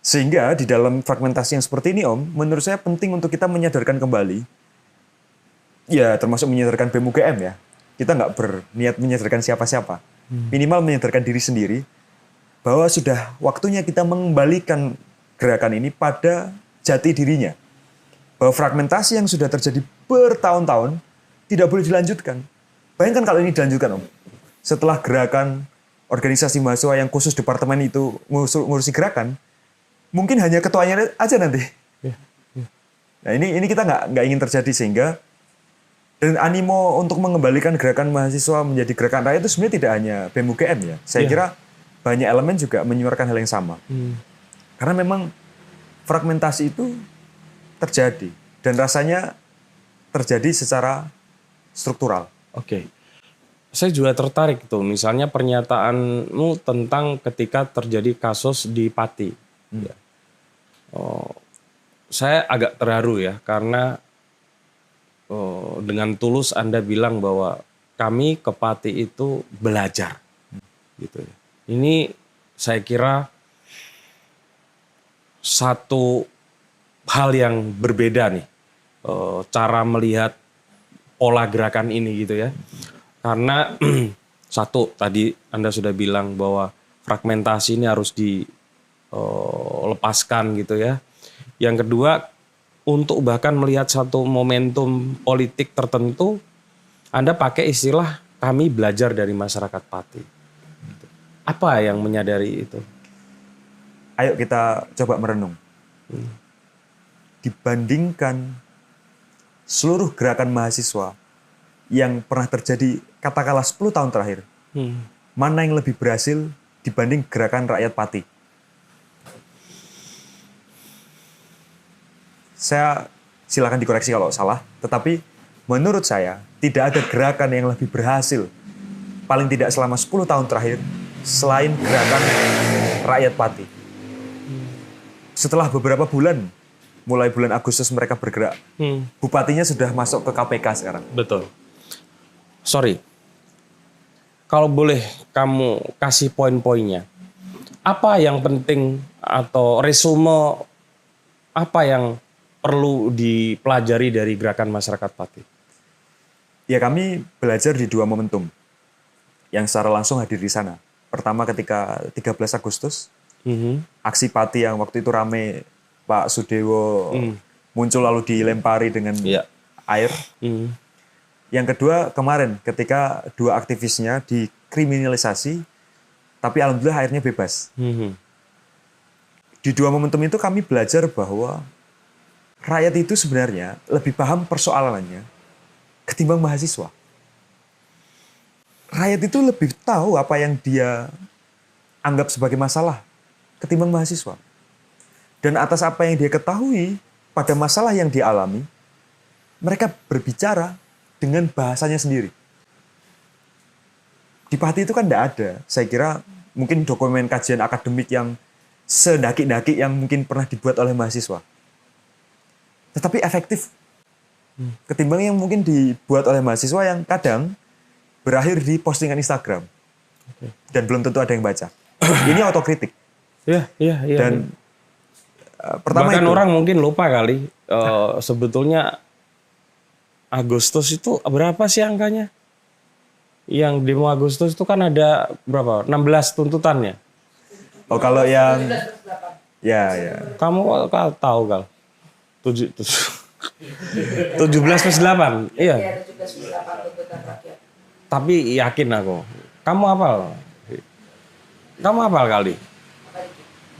Sehingga di dalam fragmentasi yang seperti ini Om, menurut saya penting untuk kita menyadarkan kembali, ya termasuk menyadarkan BEM UGM ya, kita nggak berniat menyadarkan siapa-siapa. Minimal menyadarkan diri sendiri bahwa sudah waktunya kita mengembalikan gerakan ini pada jati dirinya. Bahwa fragmentasi yang sudah terjadi bertahun-tahun tidak boleh dilanjutkan. Bayangkan kalau ini dilanjutkan Om. Setelah gerakan organisasi mahasiswa yang khusus departemen itu ngurusi gerakan, mungkin hanya ketuanya aja nanti. Nah ini kita nggak ingin terjadi, sehingga dan animo untuk mengembalikan gerakan mahasiswa menjadi gerakan rakyat itu sebenarnya tidak hanya BEM UGM ya. Saya kira banyak elemen juga menyuarakan hal yang sama. Karena memang fragmentasi itu terjadi dan rasanya terjadi secara struktural. Oke. Saya juga tertarik tuh, misalnya pernyataanmu tentang ketika terjadi kasus di Pati. Ya. Saya agak terharu ya, karena dengan tulus Anda bilang bahwa kami ke Pati itu belajar. Gitu ya. Ini saya kira satu hal yang berbeda nih, cara melihat pola gerakan ini gitu ya. Karena satu, tadi Anda sudah bilang bahwa fragmentasi ini harus dilepaskan gitu ya. Yang kedua, untuk bahkan melihat satu momentum politik tertentu, Anda pakai istilah kami belajar dari masyarakat Pati. Apa yang menyadari itu? Ayo kita coba merenung. Dibandingkan seluruh gerakan mahasiswa yang pernah terjadi katakanlah 10 tahun terakhir, mana yang lebih berhasil dibanding gerakan rakyat Pati? Saya silakan dikoreksi kalau salah, tetapi menurut saya tidak ada gerakan yang lebih berhasil, paling tidak selama 10 tahun terakhir, selain gerakan rakyat Pati. Setelah beberapa bulan, mulai bulan Agustus mereka bergerak, bupatinya sudah masuk ke KPK sekarang. Betul. Sorry, kalau boleh kamu kasih poin-poinnya. Apa yang penting atau resume apa yang perlu dipelajari dari gerakan masyarakat Pati? Ya, kami belajar di dua momentum yang secara langsung hadir di sana. Pertama ketika 13 Agustus, aksi Pati yang waktu itu rame, Pak Sudewo muncul lalu dilempari dengan air. Yang kedua kemarin ketika dua aktivisnya dikriminalisasi, tapi alhamdulillah akhirnya bebas. Di dua momentum itu kami belajar bahwa rakyat itu sebenarnya lebih paham persoalannya ketimbang mahasiswa. Rakyat itu lebih tahu apa yang dia anggap sebagai masalah ketimbang mahasiswa. Dan atas apa yang dia ketahui pada masalah yang dialami, mereka berbicara dengan bahasanya sendiri. Di Pati itu kan tidak ada. Saya kira mungkin dokumen kajian akademik yang sedaki-daki yang mungkin pernah dibuat oleh mahasiswa. Tetapi efektif ketimbang yang mungkin dibuat oleh mahasiswa yang kadang berakhir di postingan Instagram. Dan belum tentu ada yang baca. Ini autokritik. Iya. Dan pertama bahkan itu, orang mungkin lupa kali, sebetulnya Agustus itu berapa sih angkanya? Yang demo Agustus itu kan ada berapa? 16 tuntutannya. oh kalau yang ya. Kamu tahu Gal? 17 plus 8. Iya. 17 plus 8 tuntutan rakyat. Tapi yakin aku. Kamu hafal? Kamu hafal kali?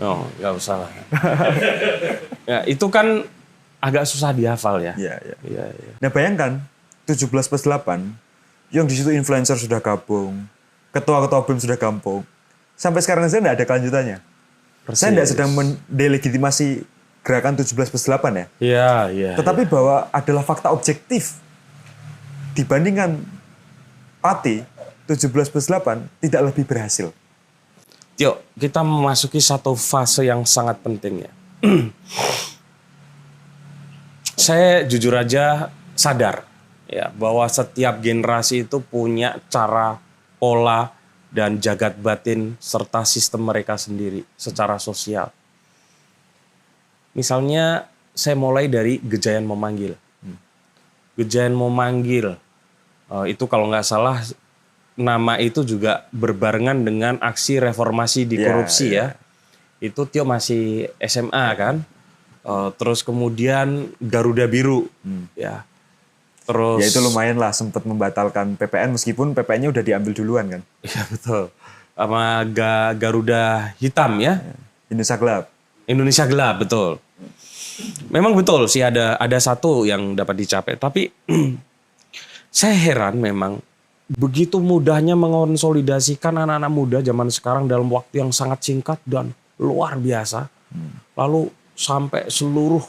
Oh, nggak usah lah. Ya, itu kan agak susah dihafal ya. Iya. Iya. Nah bayangkan 17 plus 8 yang di situ influencer sudah gabung, ketua-ketua BEM sudah gabung. Sampai sekarang saya tidak ada kelanjutannya. Saya tidak sedang mendelegitimasi gerakan 17 plus 8 ya. Iya. Tetapi bahwa adalah fakta objektif. Dibandingkan Pati 17 plus 8 tidak lebih berhasil. Yuk, kita memasuki satu fase yang sangat penting ya. Saya jujur aja sadar ya bahwa setiap generasi itu punya cara, pola, dan jagat batin serta sistem mereka sendiri secara sosial. Misalnya saya mulai dari Gejayan Memanggil. Gejayan Memanggil itu kalau nggak salah nama itu juga berbarengan dengan aksi reformasi di korupsi ya. Itu Tio masih SMA kan. Terus kemudian Garuda Biru ya. Terus Ya itu lumayan lah sempat membatalkan PPN meskipun PPN-nya udah diambil duluan kan. Iya betul. Sama Garuda Hitam ya. Indonesia Gelap. Indonesia Gelap betul. Memang betul sih ada satu yang dapat dicapai, tapi saya heran memang begitu mudahnya mengonsolidasikan anak-anak muda zaman sekarang dalam waktu yang sangat singkat dan luar biasa. Lalu sampai seluruh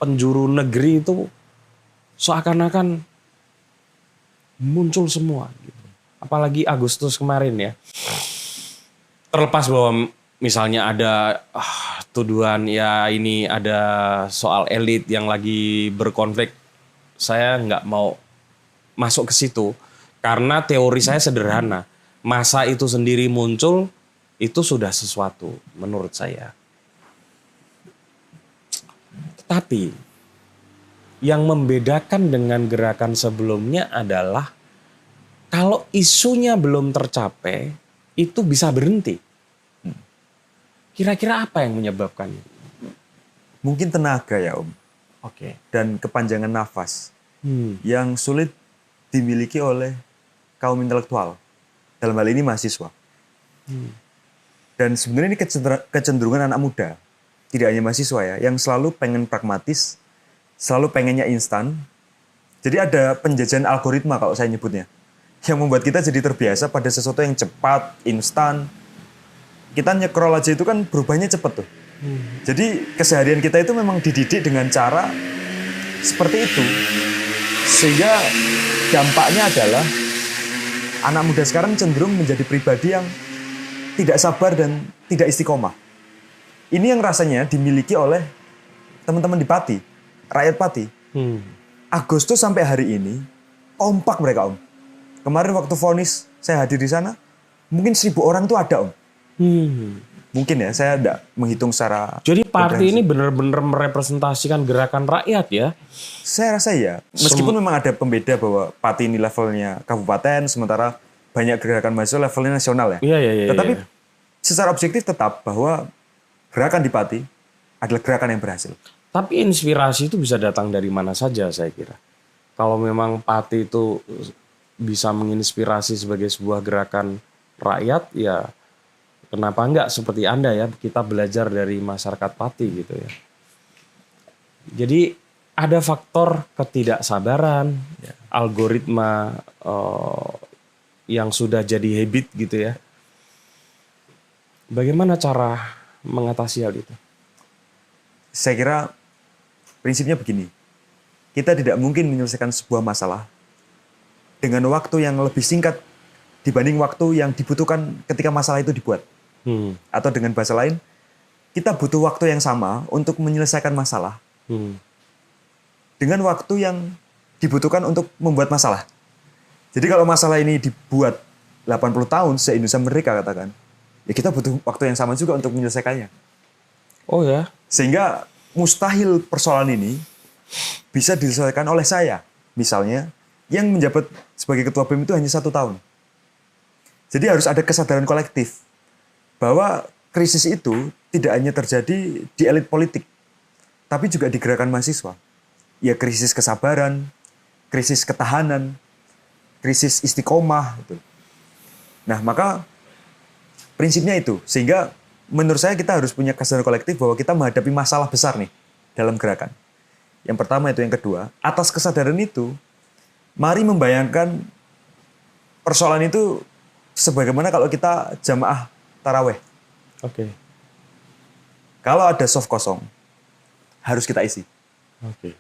penjuru negeri itu seakan-akan muncul semua gitu. Apalagi Agustus kemarin ya. Terlepas bahwa misalnya ada tuduhan ya ini ada soal elit yang lagi berkonflik, saya nggak mau masuk ke situ karena teori saya sederhana. Masa itu sendiri muncul itu sudah sesuatu menurut saya. Tapi yang membedakan dengan gerakan sebelumnya adalah kalau isunya belum tercapai, itu bisa berhenti. Kira-kira apa yang menyebabkannya? Mungkin tenaga ya Om. Oke. Dan kepanjangan nafas yang sulit dimiliki oleh kaum intelektual. Dalam hal ini mahasiswa. Dan sebenarnya ini kecenderungan anak muda. Tidak hanya mahasiswa ya, yang selalu pengen pragmatis, selalu pengennya instan. Jadi ada penjajahan algoritma kalau saya nyebutnya. Yang membuat kita jadi terbiasa pada sesuatu yang cepat, instan. Kita nyekrol aja itu kan berubahnya cepat tuh. Jadi keseharian kita itu memang dididik dengan cara seperti itu. Sehingga dampaknya adalah anak muda sekarang cenderung menjadi pribadi yang tidak sabar dan tidak istiqomah. Ini yang rasanya dimiliki oleh teman-teman di Pati, rakyat Pati. Agustus sampai hari ini kompak mereka Om. Kemarin waktu vonis saya hadir di sana, mungkin 1.000 orang tuh ada Om. Mungkin ya, saya tidak menghitung secara. Jadi partai ini benar-benar merepresentasikan gerakan rakyat ya? Saya rasa ya, meskipun memang ada pembeda bahwa Pati ini levelnya kabupaten, sementara banyak gerakan mahasiswa levelnya nasional ya. Iya. Tetapi secara objektif tetap bahwa gerakan di Pati adalah gerakan yang berhasil. Tapi inspirasi itu bisa datang dari mana saja saya kira. Kalau memang Pati itu bisa menginspirasi sebagai sebuah gerakan rakyat, ya kenapa enggak seperti Anda ya, kita belajar dari masyarakat Pati gitu ya. Jadi ada faktor ketidaksabaran, algoritma yang sudah jadi habit gitu ya. Bagaimana cara mengatasi hal itu? Saya kira prinsipnya begini. Kita tidak mungkin menyelesaikan sebuah masalah dengan waktu yang lebih singkat dibanding waktu yang dibutuhkan ketika masalah itu dibuat. Atau dengan bahasa lain, kita butuh waktu yang sama untuk menyelesaikan masalah dengan waktu yang dibutuhkan untuk membuat masalah. Jadi kalau masalah ini dibuat 80 tahun se-Indonesia merdeka katakan, ya kita butuh waktu yang sama juga untuk menyelesaikannya. Oh ya? Sehingga mustahil persoalan ini bisa diselesaikan oleh saya. Misalnya, yang menjabat sebagai ketua BEM itu hanya 1 tahun. Jadi harus ada kesadaran kolektif bahwa krisis itu tidak hanya terjadi di elit politik, tapi juga di gerakan mahasiswa. Ya krisis kesabaran, krisis ketahanan, krisis istiqomah. Gitu. Nah maka prinsipnya itu. Sehingga menurut saya kita harus punya kesadaran kolektif bahwa kita menghadapi masalah besar nih dalam gerakan. Yang pertama itu, yang kedua, atas kesadaran itu, mari membayangkan persoalan itu sebagaimana kalau kita jamaah taraweh. Oke. Kalau ada soft kosong, harus kita isi. Oke.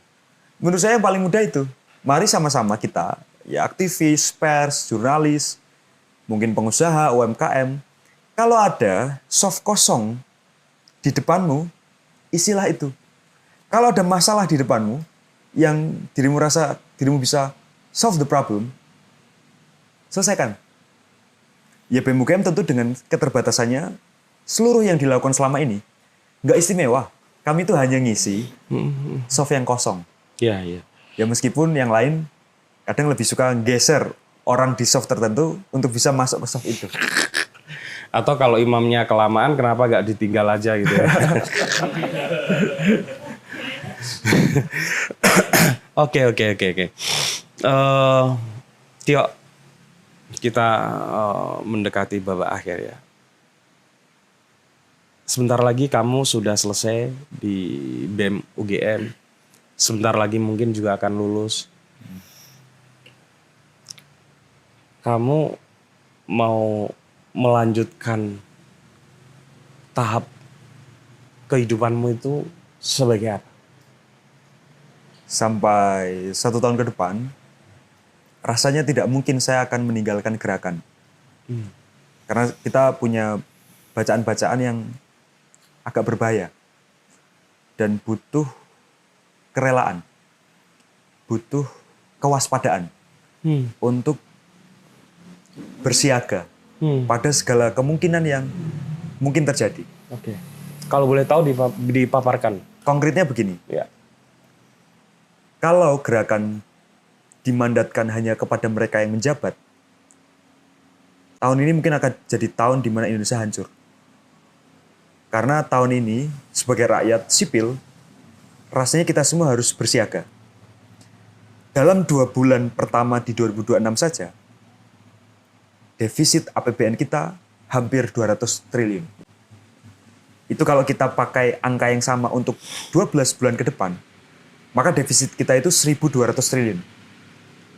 Menurut saya yang paling mudah itu, mari sama-sama kita, ya aktivis, pers, jurnalis, mungkin pengusaha, UMKM, kalau ada soft kosong di depanmu, isilah itu. Kalau ada masalah di depanmu, yang dirimu rasa dirimu bisa solve the problem, selesaikan. Ya BEM UGM tentu dengan keterbatasannya, seluruh yang dilakukan selama ini nggak istimewa. Kami itu hanya ngisi soft yang kosong. Iya. Ya meskipun yang lain kadang lebih suka geser orang di soft tertentu untuk bisa masuk ke soft itu. Atau kalau imamnya kelamaan, kenapa nggak ditinggal aja gitu ya? Oke. Tio, kita mendekati babak akhir ya. Sebentar lagi kamu sudah selesai di BEM UGM. Sebentar lagi mungkin juga akan lulus. Kamu mau melanjutkan tahap kehidupanmu itu Sebagai apa? Sampai 1 tahun ke depan, rasanya tidak mungkin saya akan meninggalkan gerakan. Karena kita punya bacaan-bacaan yang agak berbahaya. Dan butuh kerelaan. Butuh kewaspadaan. Untuk bersiaga pada segala kemungkinan yang mungkin terjadi. Oke. Kalau boleh tahu dipaparkan. Konkretnya begini. Ya. Kalau gerakan dimandatkan hanya kepada mereka yang menjabat, tahun ini mungkin akan jadi tahun di mana Indonesia hancur. Karena tahun ini, sebagai rakyat sipil, rasanya kita semua harus bersiaga. Dalam 2 bulan pertama di 2026 saja, defisit APBN kita hampir 200 triliun. Itu kalau kita pakai angka yang sama untuk 12 bulan ke depan, maka defisit kita itu 1.200 triliun.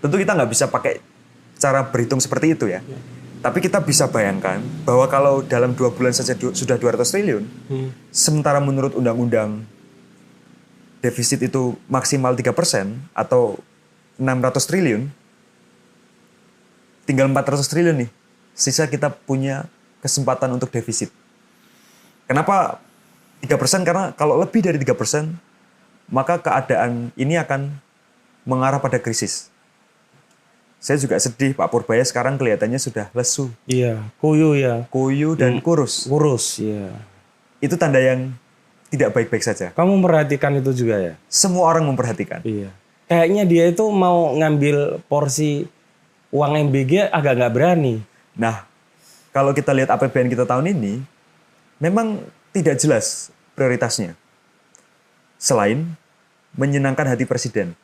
Tentu kita nggak bisa pakai cara berhitung seperti itu ya. Tapi kita bisa bayangkan bahwa kalau dalam 2 bulan saja sudah 200 triliun, sementara menurut undang-undang defisit itu maksimal 3% atau 600 triliun, tinggal 400 triliun nih. Sisa kita punya kesempatan untuk defisit. Kenapa 3%? Karena kalau lebih dari 3%, maka keadaan ini akan mengarah pada krisis. Saya juga sedih, Pak Purbaya sekarang kelihatannya sudah lesu. Iya, kuyu ya. Kuyu dan kurus. Kurus, iya. Itu tanda yang tidak baik-baik saja. Kamu memperhatikan itu juga ya? Semua orang memperhatikan. Iya. Kayaknya dia itu mau ngambil porsi uang MBG agak nggak berani. Nah, kalau kita lihat APBN kita tahun ini, memang tidak jelas prioritasnya. Selain menyenangkan hati presiden.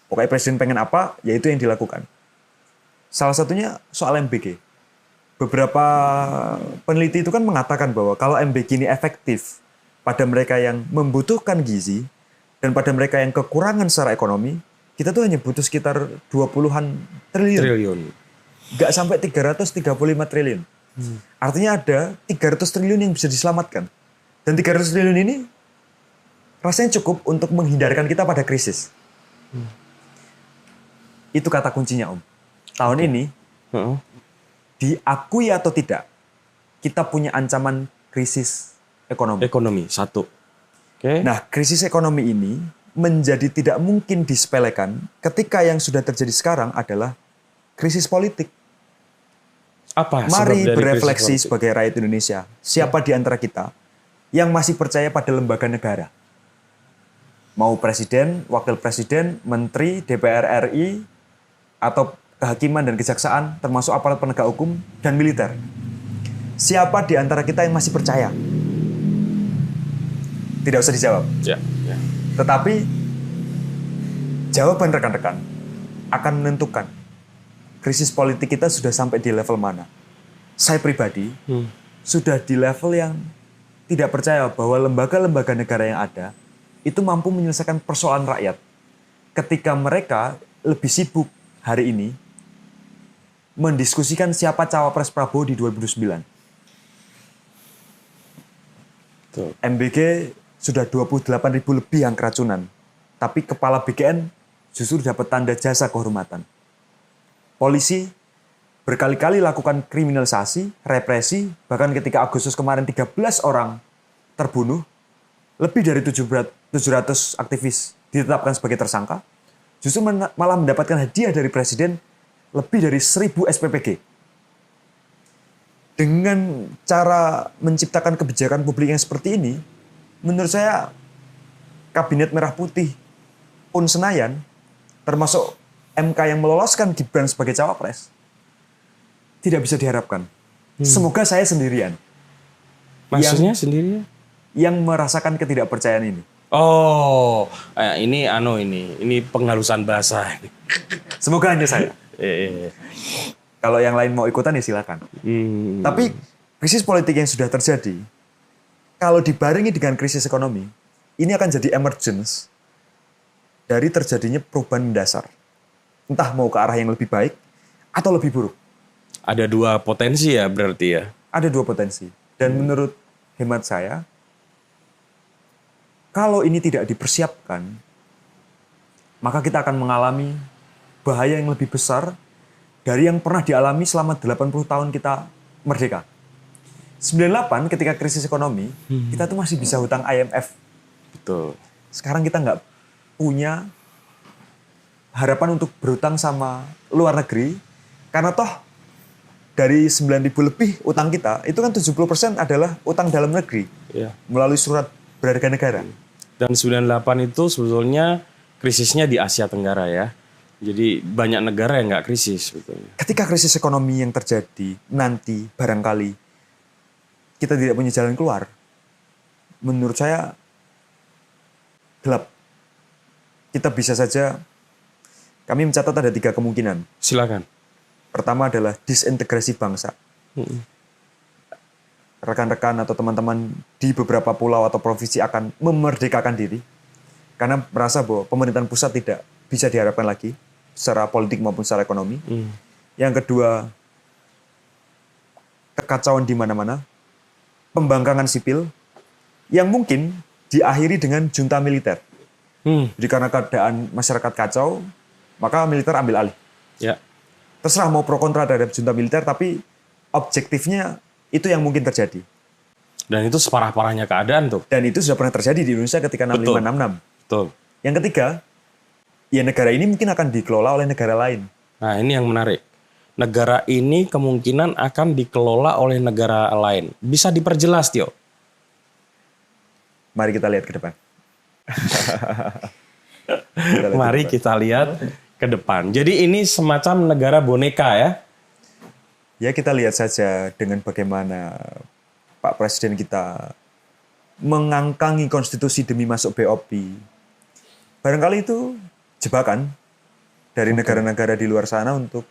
Pokoknya presiden pengen apa, ya itu yang dilakukan. Salah satunya soal MBG. Beberapa peneliti itu kan mengatakan bahwa kalau MBG ini efektif pada mereka yang membutuhkan gizi dan pada mereka yang kekurangan secara ekonomi, kita tuh hanya butuh sekitar 20-an triliun. Nggak sampai 335 triliun. Artinya ada 300 triliun yang bisa diselamatkan. Dan 300 triliun ini rasanya cukup untuk menghindarkan kita pada krisis. Itu kata kuncinya, Om. Tahun ini, diakui atau tidak, kita punya ancaman krisis ekonomi. Ekonomi, satu. Oke. Nah, krisis ekonomi ini menjadi tidak mungkin disepelekan ketika yang sudah terjadi sekarang adalah krisis politik. Apa? Mari sebab dari berefleksi krisis politik? sebagai rakyat Indonesia. Siapa di antara kita yang masih percaya pada lembaga negara? Mau presiden, wakil presiden, menteri, DPR RI, atau kehakiman dan kejaksaan, termasuk aparat penegak hukum dan militer. Siapa di antara kita yang masih percaya? Tidak usah dijawab. Ya, ya. Tetapi jawaban rekan-rekan akan menentukan krisis politik kita sudah sampai di level mana. Saya pribadi sudah di level yang tidak percaya bahwa lembaga-lembaga negara yang ada itu mampu menyelesaikan persoalan rakyat. Ketika mereka lebih sibuk hari ini mendiskusikan siapa cawapres Prabowo di 2009. Tuh. MBG sudah 28.000 lebih yang keracunan. Tapi kepala BKN justru dapat tanda jasa kehormatan. Polisi berkali-kali lakukan kriminalisasi, represi, bahkan ketika Agustus kemarin 13 orang terbunuh, lebih dari 700 aktivis ditetapkan sebagai tersangka, justru malah mendapatkan hadiah dari Presiden lebih dari 1.000 SPPG. Dengan cara menciptakan kebijakan publik yang seperti ini, menurut saya Kabinet Merah Putih pun Senayan, termasuk MK yang meloloskan Gibran sebagai cawapres, tidak bisa diharapkan. Semoga saya sendirian. Maksudnya sendirinya? Yang merasakan ketidakpercayaan ini. Oh, ini penghalusan bahasa. Semoga hanya saya. Iya. Kalau yang lain mau ikutan ya silakan. Tapi krisis politik yang sudah terjadi, kalau dibarengi dengan krisis ekonomi, ini akan jadi emergence dari terjadinya perubahan mendasar. Entah mau ke arah yang lebih baik atau lebih buruk. Ada dua potensi ya berarti ya? Ada dua potensi. Dan menurut hemat saya, kalau ini tidak dipersiapkan, maka kita akan mengalami bahaya yang lebih besar dari yang pernah dialami selama 80 tahun kita merdeka. 98 ketika krisis ekonomi, kita tuh masih bisa hutang IMF. Betul. Sekarang kita nggak punya harapan untuk berhutang sama luar negeri, karena toh dari 9.000 lebih utang kita, itu kan 70% adalah utang dalam negeri Iya. melalui surat berharga negara. Dan 98 itu sebetulnya krisisnya di Asia Tenggara ya. Jadi banyak negara yang nggak krisis sebetulnya. Ketika krisis ekonomi yang terjadi nanti barangkali kita tidak punya jalan keluar, menurut saya gelap. Kita bisa saja, kami mencatat ada 3 kemungkinan. Silakan. Pertama adalah disintegrasi bangsa. Rekan-rekan atau teman-teman di beberapa pulau atau provinsi akan memerdekakan diri karena merasa bahwa pemerintahan pusat tidak bisa diharapkan lagi secara politik maupun secara ekonomi. Yang kedua, kekacauan di mana-mana, pembangkangan sipil yang mungkin diakhiri dengan junta militer. Jadi karena keadaan masyarakat kacau, maka militer ambil alih. Ya. Terserah mau pro kontra terhadap junta militer, tapi objektifnya itu yang mungkin terjadi. Dan itu separah-parahnya keadaan tuh. Dan itu sudah pernah terjadi di Indonesia ketika 6566. Betul. Yang ketiga, ya negara ini mungkin akan dikelola oleh negara lain. Nah ini yang menarik. Negara ini kemungkinan akan dikelola oleh negara lain. Bisa diperjelas, Tio? Mari kita lihat ke depan. Mari kita lihat ke depan. Jadi ini semacam negara boneka ya? Ya kita lihat saja dengan bagaimana Pak Presiden kita mengangkangi konstitusi demi masuk BOP. Barangkali itu jebakan dari negara-negara di luar sana untuk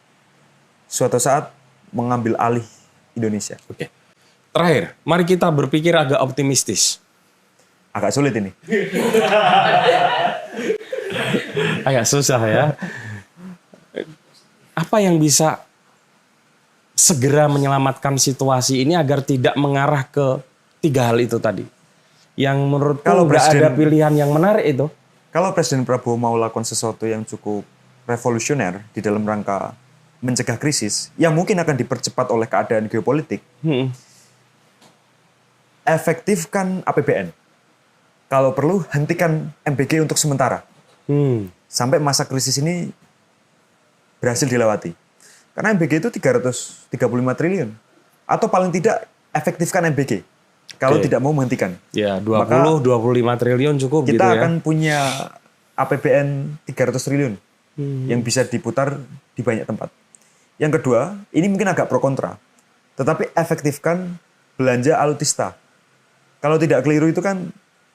suatu saat mengambil alih Indonesia. Oke. Terakhir, mari kita berpikir agak optimistis. Agak sulit ini. Agak susah ya. Apa yang bisa segera menyelamatkan situasi ini agar tidak mengarah ke 3 hal itu tadi? Yang menurutku nggak ada pilihan yang menarik itu. Kalau Presiden Prabowo mau lakukan sesuatu yang cukup revolusioner di dalam rangka mencegah krisis, yang mungkin akan dipercepat oleh keadaan geopolitik, efektifkan APBN. Kalau perlu, hentikan MBG untuk sementara. Sampai masa krisis ini berhasil dilewati. Karena MBG itu 335 triliun. Atau paling tidak, efektifkan MBG. Kalau tidak mau menghentikan. Ya, 20-25 triliun cukup gitu ya. Kita akan punya APBN 300 triliun. Yang bisa diputar di banyak tempat. Yang kedua, ini mungkin agak pro kontra. Tetapi efektifkan belanja alutsista. Kalau tidak keliru itu kan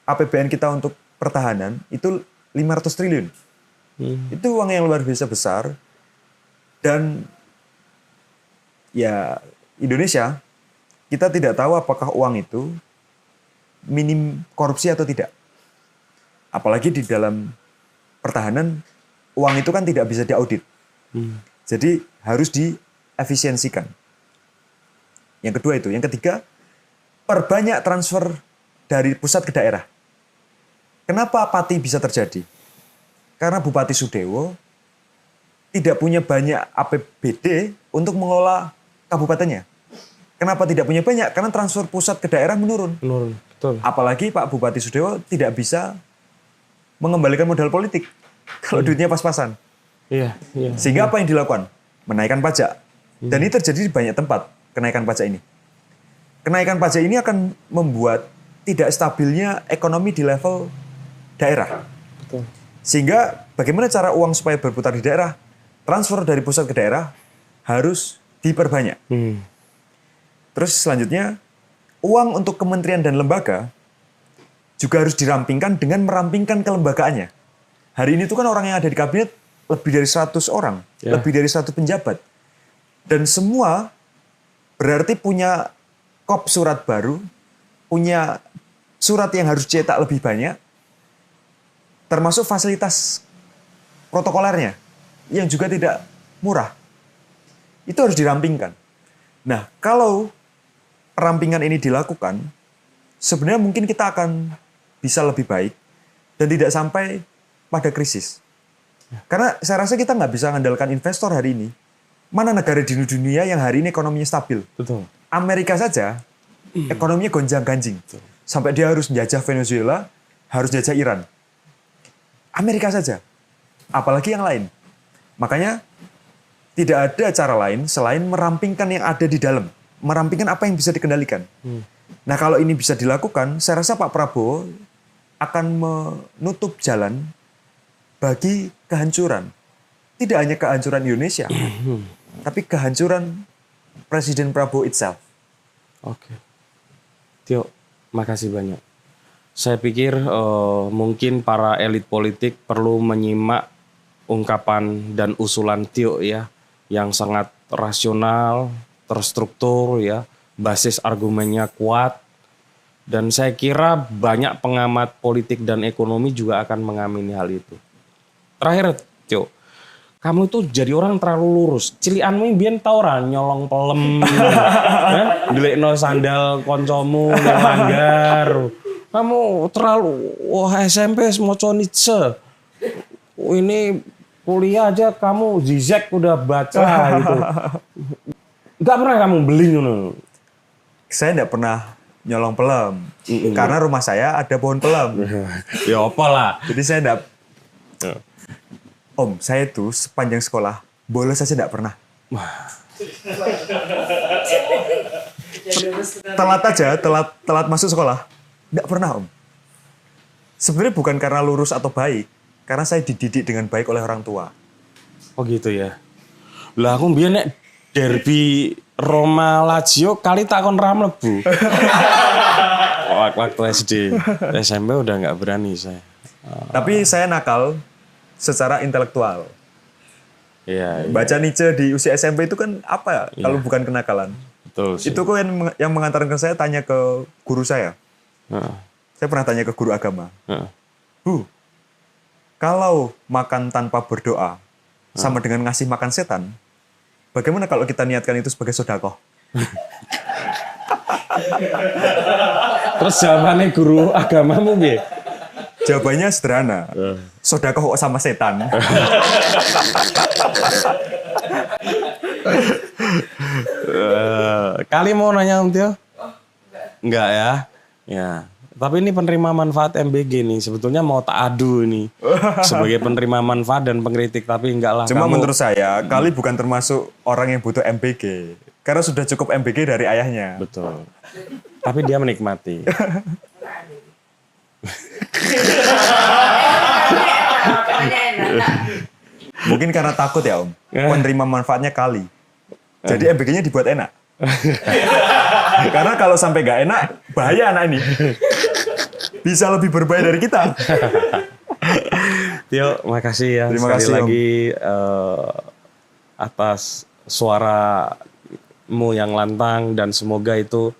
APBN kita untuk pertahanan itu 500 triliun. Itu uang yang luar biasa besar. Dan ya Indonesia, kita tidak tahu apakah uang itu minim korupsi atau tidak. Apalagi di dalam pertahanan, uang itu kan tidak bisa diaudit. Jadi harus diefisiensikan. Yang kedua itu. Yang ketiga, perbanyak transfer dari pusat ke daerah. Kenapa Pati bisa terjadi? Karena Bupati Sudewo tidak punya banyak APBD untuk mengelola kabupatennya. Kenapa tidak punya banyak? Karena transfer pusat ke daerah menurun. Betul. Apalagi Pak Bupati Sudewo tidak bisa mengembalikan modal politik kalau duitnya pas-pasan. Iya. Sehingga apa yang dilakukan? Menaikkan pajak. Dan ini terjadi di banyak tempat, kenaikan pajak ini. Kenaikan pajak ini akan membuat tidak stabilnya ekonomi di level daerah. Betul. Sehingga bagaimana cara uang supaya berputar di daerah? Transfer dari pusat ke daerah harus diperbanyak. Terus selanjutnya, uang untuk kementerian dan lembaga juga harus dirampingkan dengan merampingkan kelembagaannya. Hari ini tuh kan orang yang ada di kabinet lebih dari 100 orang, lebih dari 100 penjabat. Dan semua berarti punya kop surat baru, punya surat yang harus cetak lebih banyak, termasuk fasilitas protokolernya, yang juga tidak murah. Itu harus dirampingkan. Nah, kalau perampingan ini dilakukan, sebenarnya mungkin kita akan bisa lebih baik dan tidak sampai pada krisis. Karena saya rasa kita nggak bisa mengandalkan investor hari ini. Mana negara di dunia yang hari ini ekonominya stabil? Betul. Amerika saja ekonominya gonjang-ganjing. Sampai dia harus menjajah Venezuela, harus jajah Iran. Amerika saja. Apalagi yang lain. Makanya tidak ada cara lain selain merampingkan yang ada di dalam. Merampingkan apa yang bisa dikendalikan. Nah kalau ini bisa dilakukan, saya rasa Pak Prabowo akan menutup jalan bagi kehancuran. Tidak hanya kehancuran Indonesia, tapi kehancuran Presiden Prabowo itself. Oke. Tio, makasih banyak. Saya pikir mungkin para elit politik perlu menyimak ungkapan dan usulan Tio ya, yang sangat rasional, terstruktur ya, basis argumennya kuat. Dan saya kira banyak pengamat politik dan ekonomi juga akan mengamini hal itu. Terakhir, Tio, kamu itu jadi orang terlalu lurus. Cilianmu biyen tau ora nyolong pelem. Ndelikno sandal koncomu yang langgar. Kamu terlalu SMP maca Nietzsche. Ini kuliah aja kamu Zizek udah baca gitu. Enggak pernah kamu beli ngono. Saya tidak pernah nyolong pelem. Karena rumah saya ada pohon pelem. Ya apa lah. Jadi saya tidak... Om, saya tuh sepanjang sekolah, bolos saja tidak pernah. Telat aja, telat masuk sekolah. Tidak pernah, Om. Sebenarnya bukan karena lurus atau baik. Karena saya dididik dengan baik oleh orang tua. Oh gitu ya. Lah aku biyen nek derby Roma Lazio kali takon ra mlebu. Waktu SD, SMP udah nggak berani saya. Tapi saya nakal secara intelektual. Iya. Baca Nietzsche di usia SMP itu kan apa ya? Kalau bukan kenakalan. Betul sih. Itu kok yang mengantarkan saya tanya ke guru saya. Saya pernah tanya ke guru agama. Bu, kalau makan tanpa berdoa sama dengan ngasih makan setan, bagaimana kalau kita niatkan itu sebagai sedekah? Terus jawabannya guru agamamu piye? Jawabannya sederhana. Sedekah kok sama setan. Kali mau nanya Om Tio? Enggak ya? Ya. Tapi ini penerima manfaat MBG nih. Sebetulnya mau tak adu ini. Sebagai penerima manfaat dan pengkritik. Tapi enggak lah. Cuma menurut saya, Kali bukan termasuk orang yang butuh MBG. Karena sudah cukup MBG dari ayahnya. Betul. Tapi dia menikmati. Mungkin karena takut ya Om. Penerima manfaatnya Kali. Jadi MBG-nya dibuat enak. Karena kalau sampai nggak enak, bahaya anak ini. Bisa lebih berbahaya dari kita. Tio, makasih ya. Terima sekali kasih lagi atas suaramu yang lantang dan semoga itu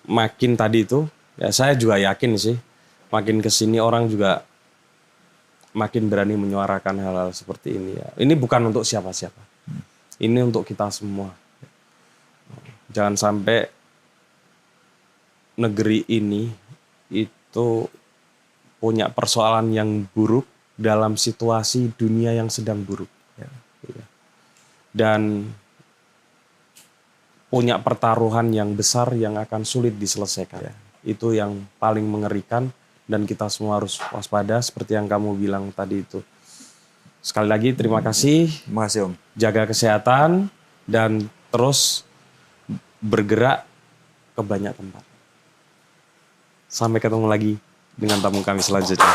makin tadi itu. Ya saya juga yakin sih, makin kesini orang juga makin berani menyuarakan hal-hal seperti ini ya. Ini bukan untuk siapa-siapa, ini untuk kita semua. Jangan sampai negeri ini itu punya persoalan yang buruk dalam situasi dunia yang sedang buruk. Dan punya pertaruhan yang besar yang akan sulit diselesaikan. Itu yang paling mengerikan dan kita semua harus waspada seperti yang kamu bilang tadi itu. Sekali lagi terima kasih. Terima kasih Om. Jaga kesehatan dan terus bergerak ke banyak tempat. Sampai ketemu lagi dengan tamu kami selanjutnya.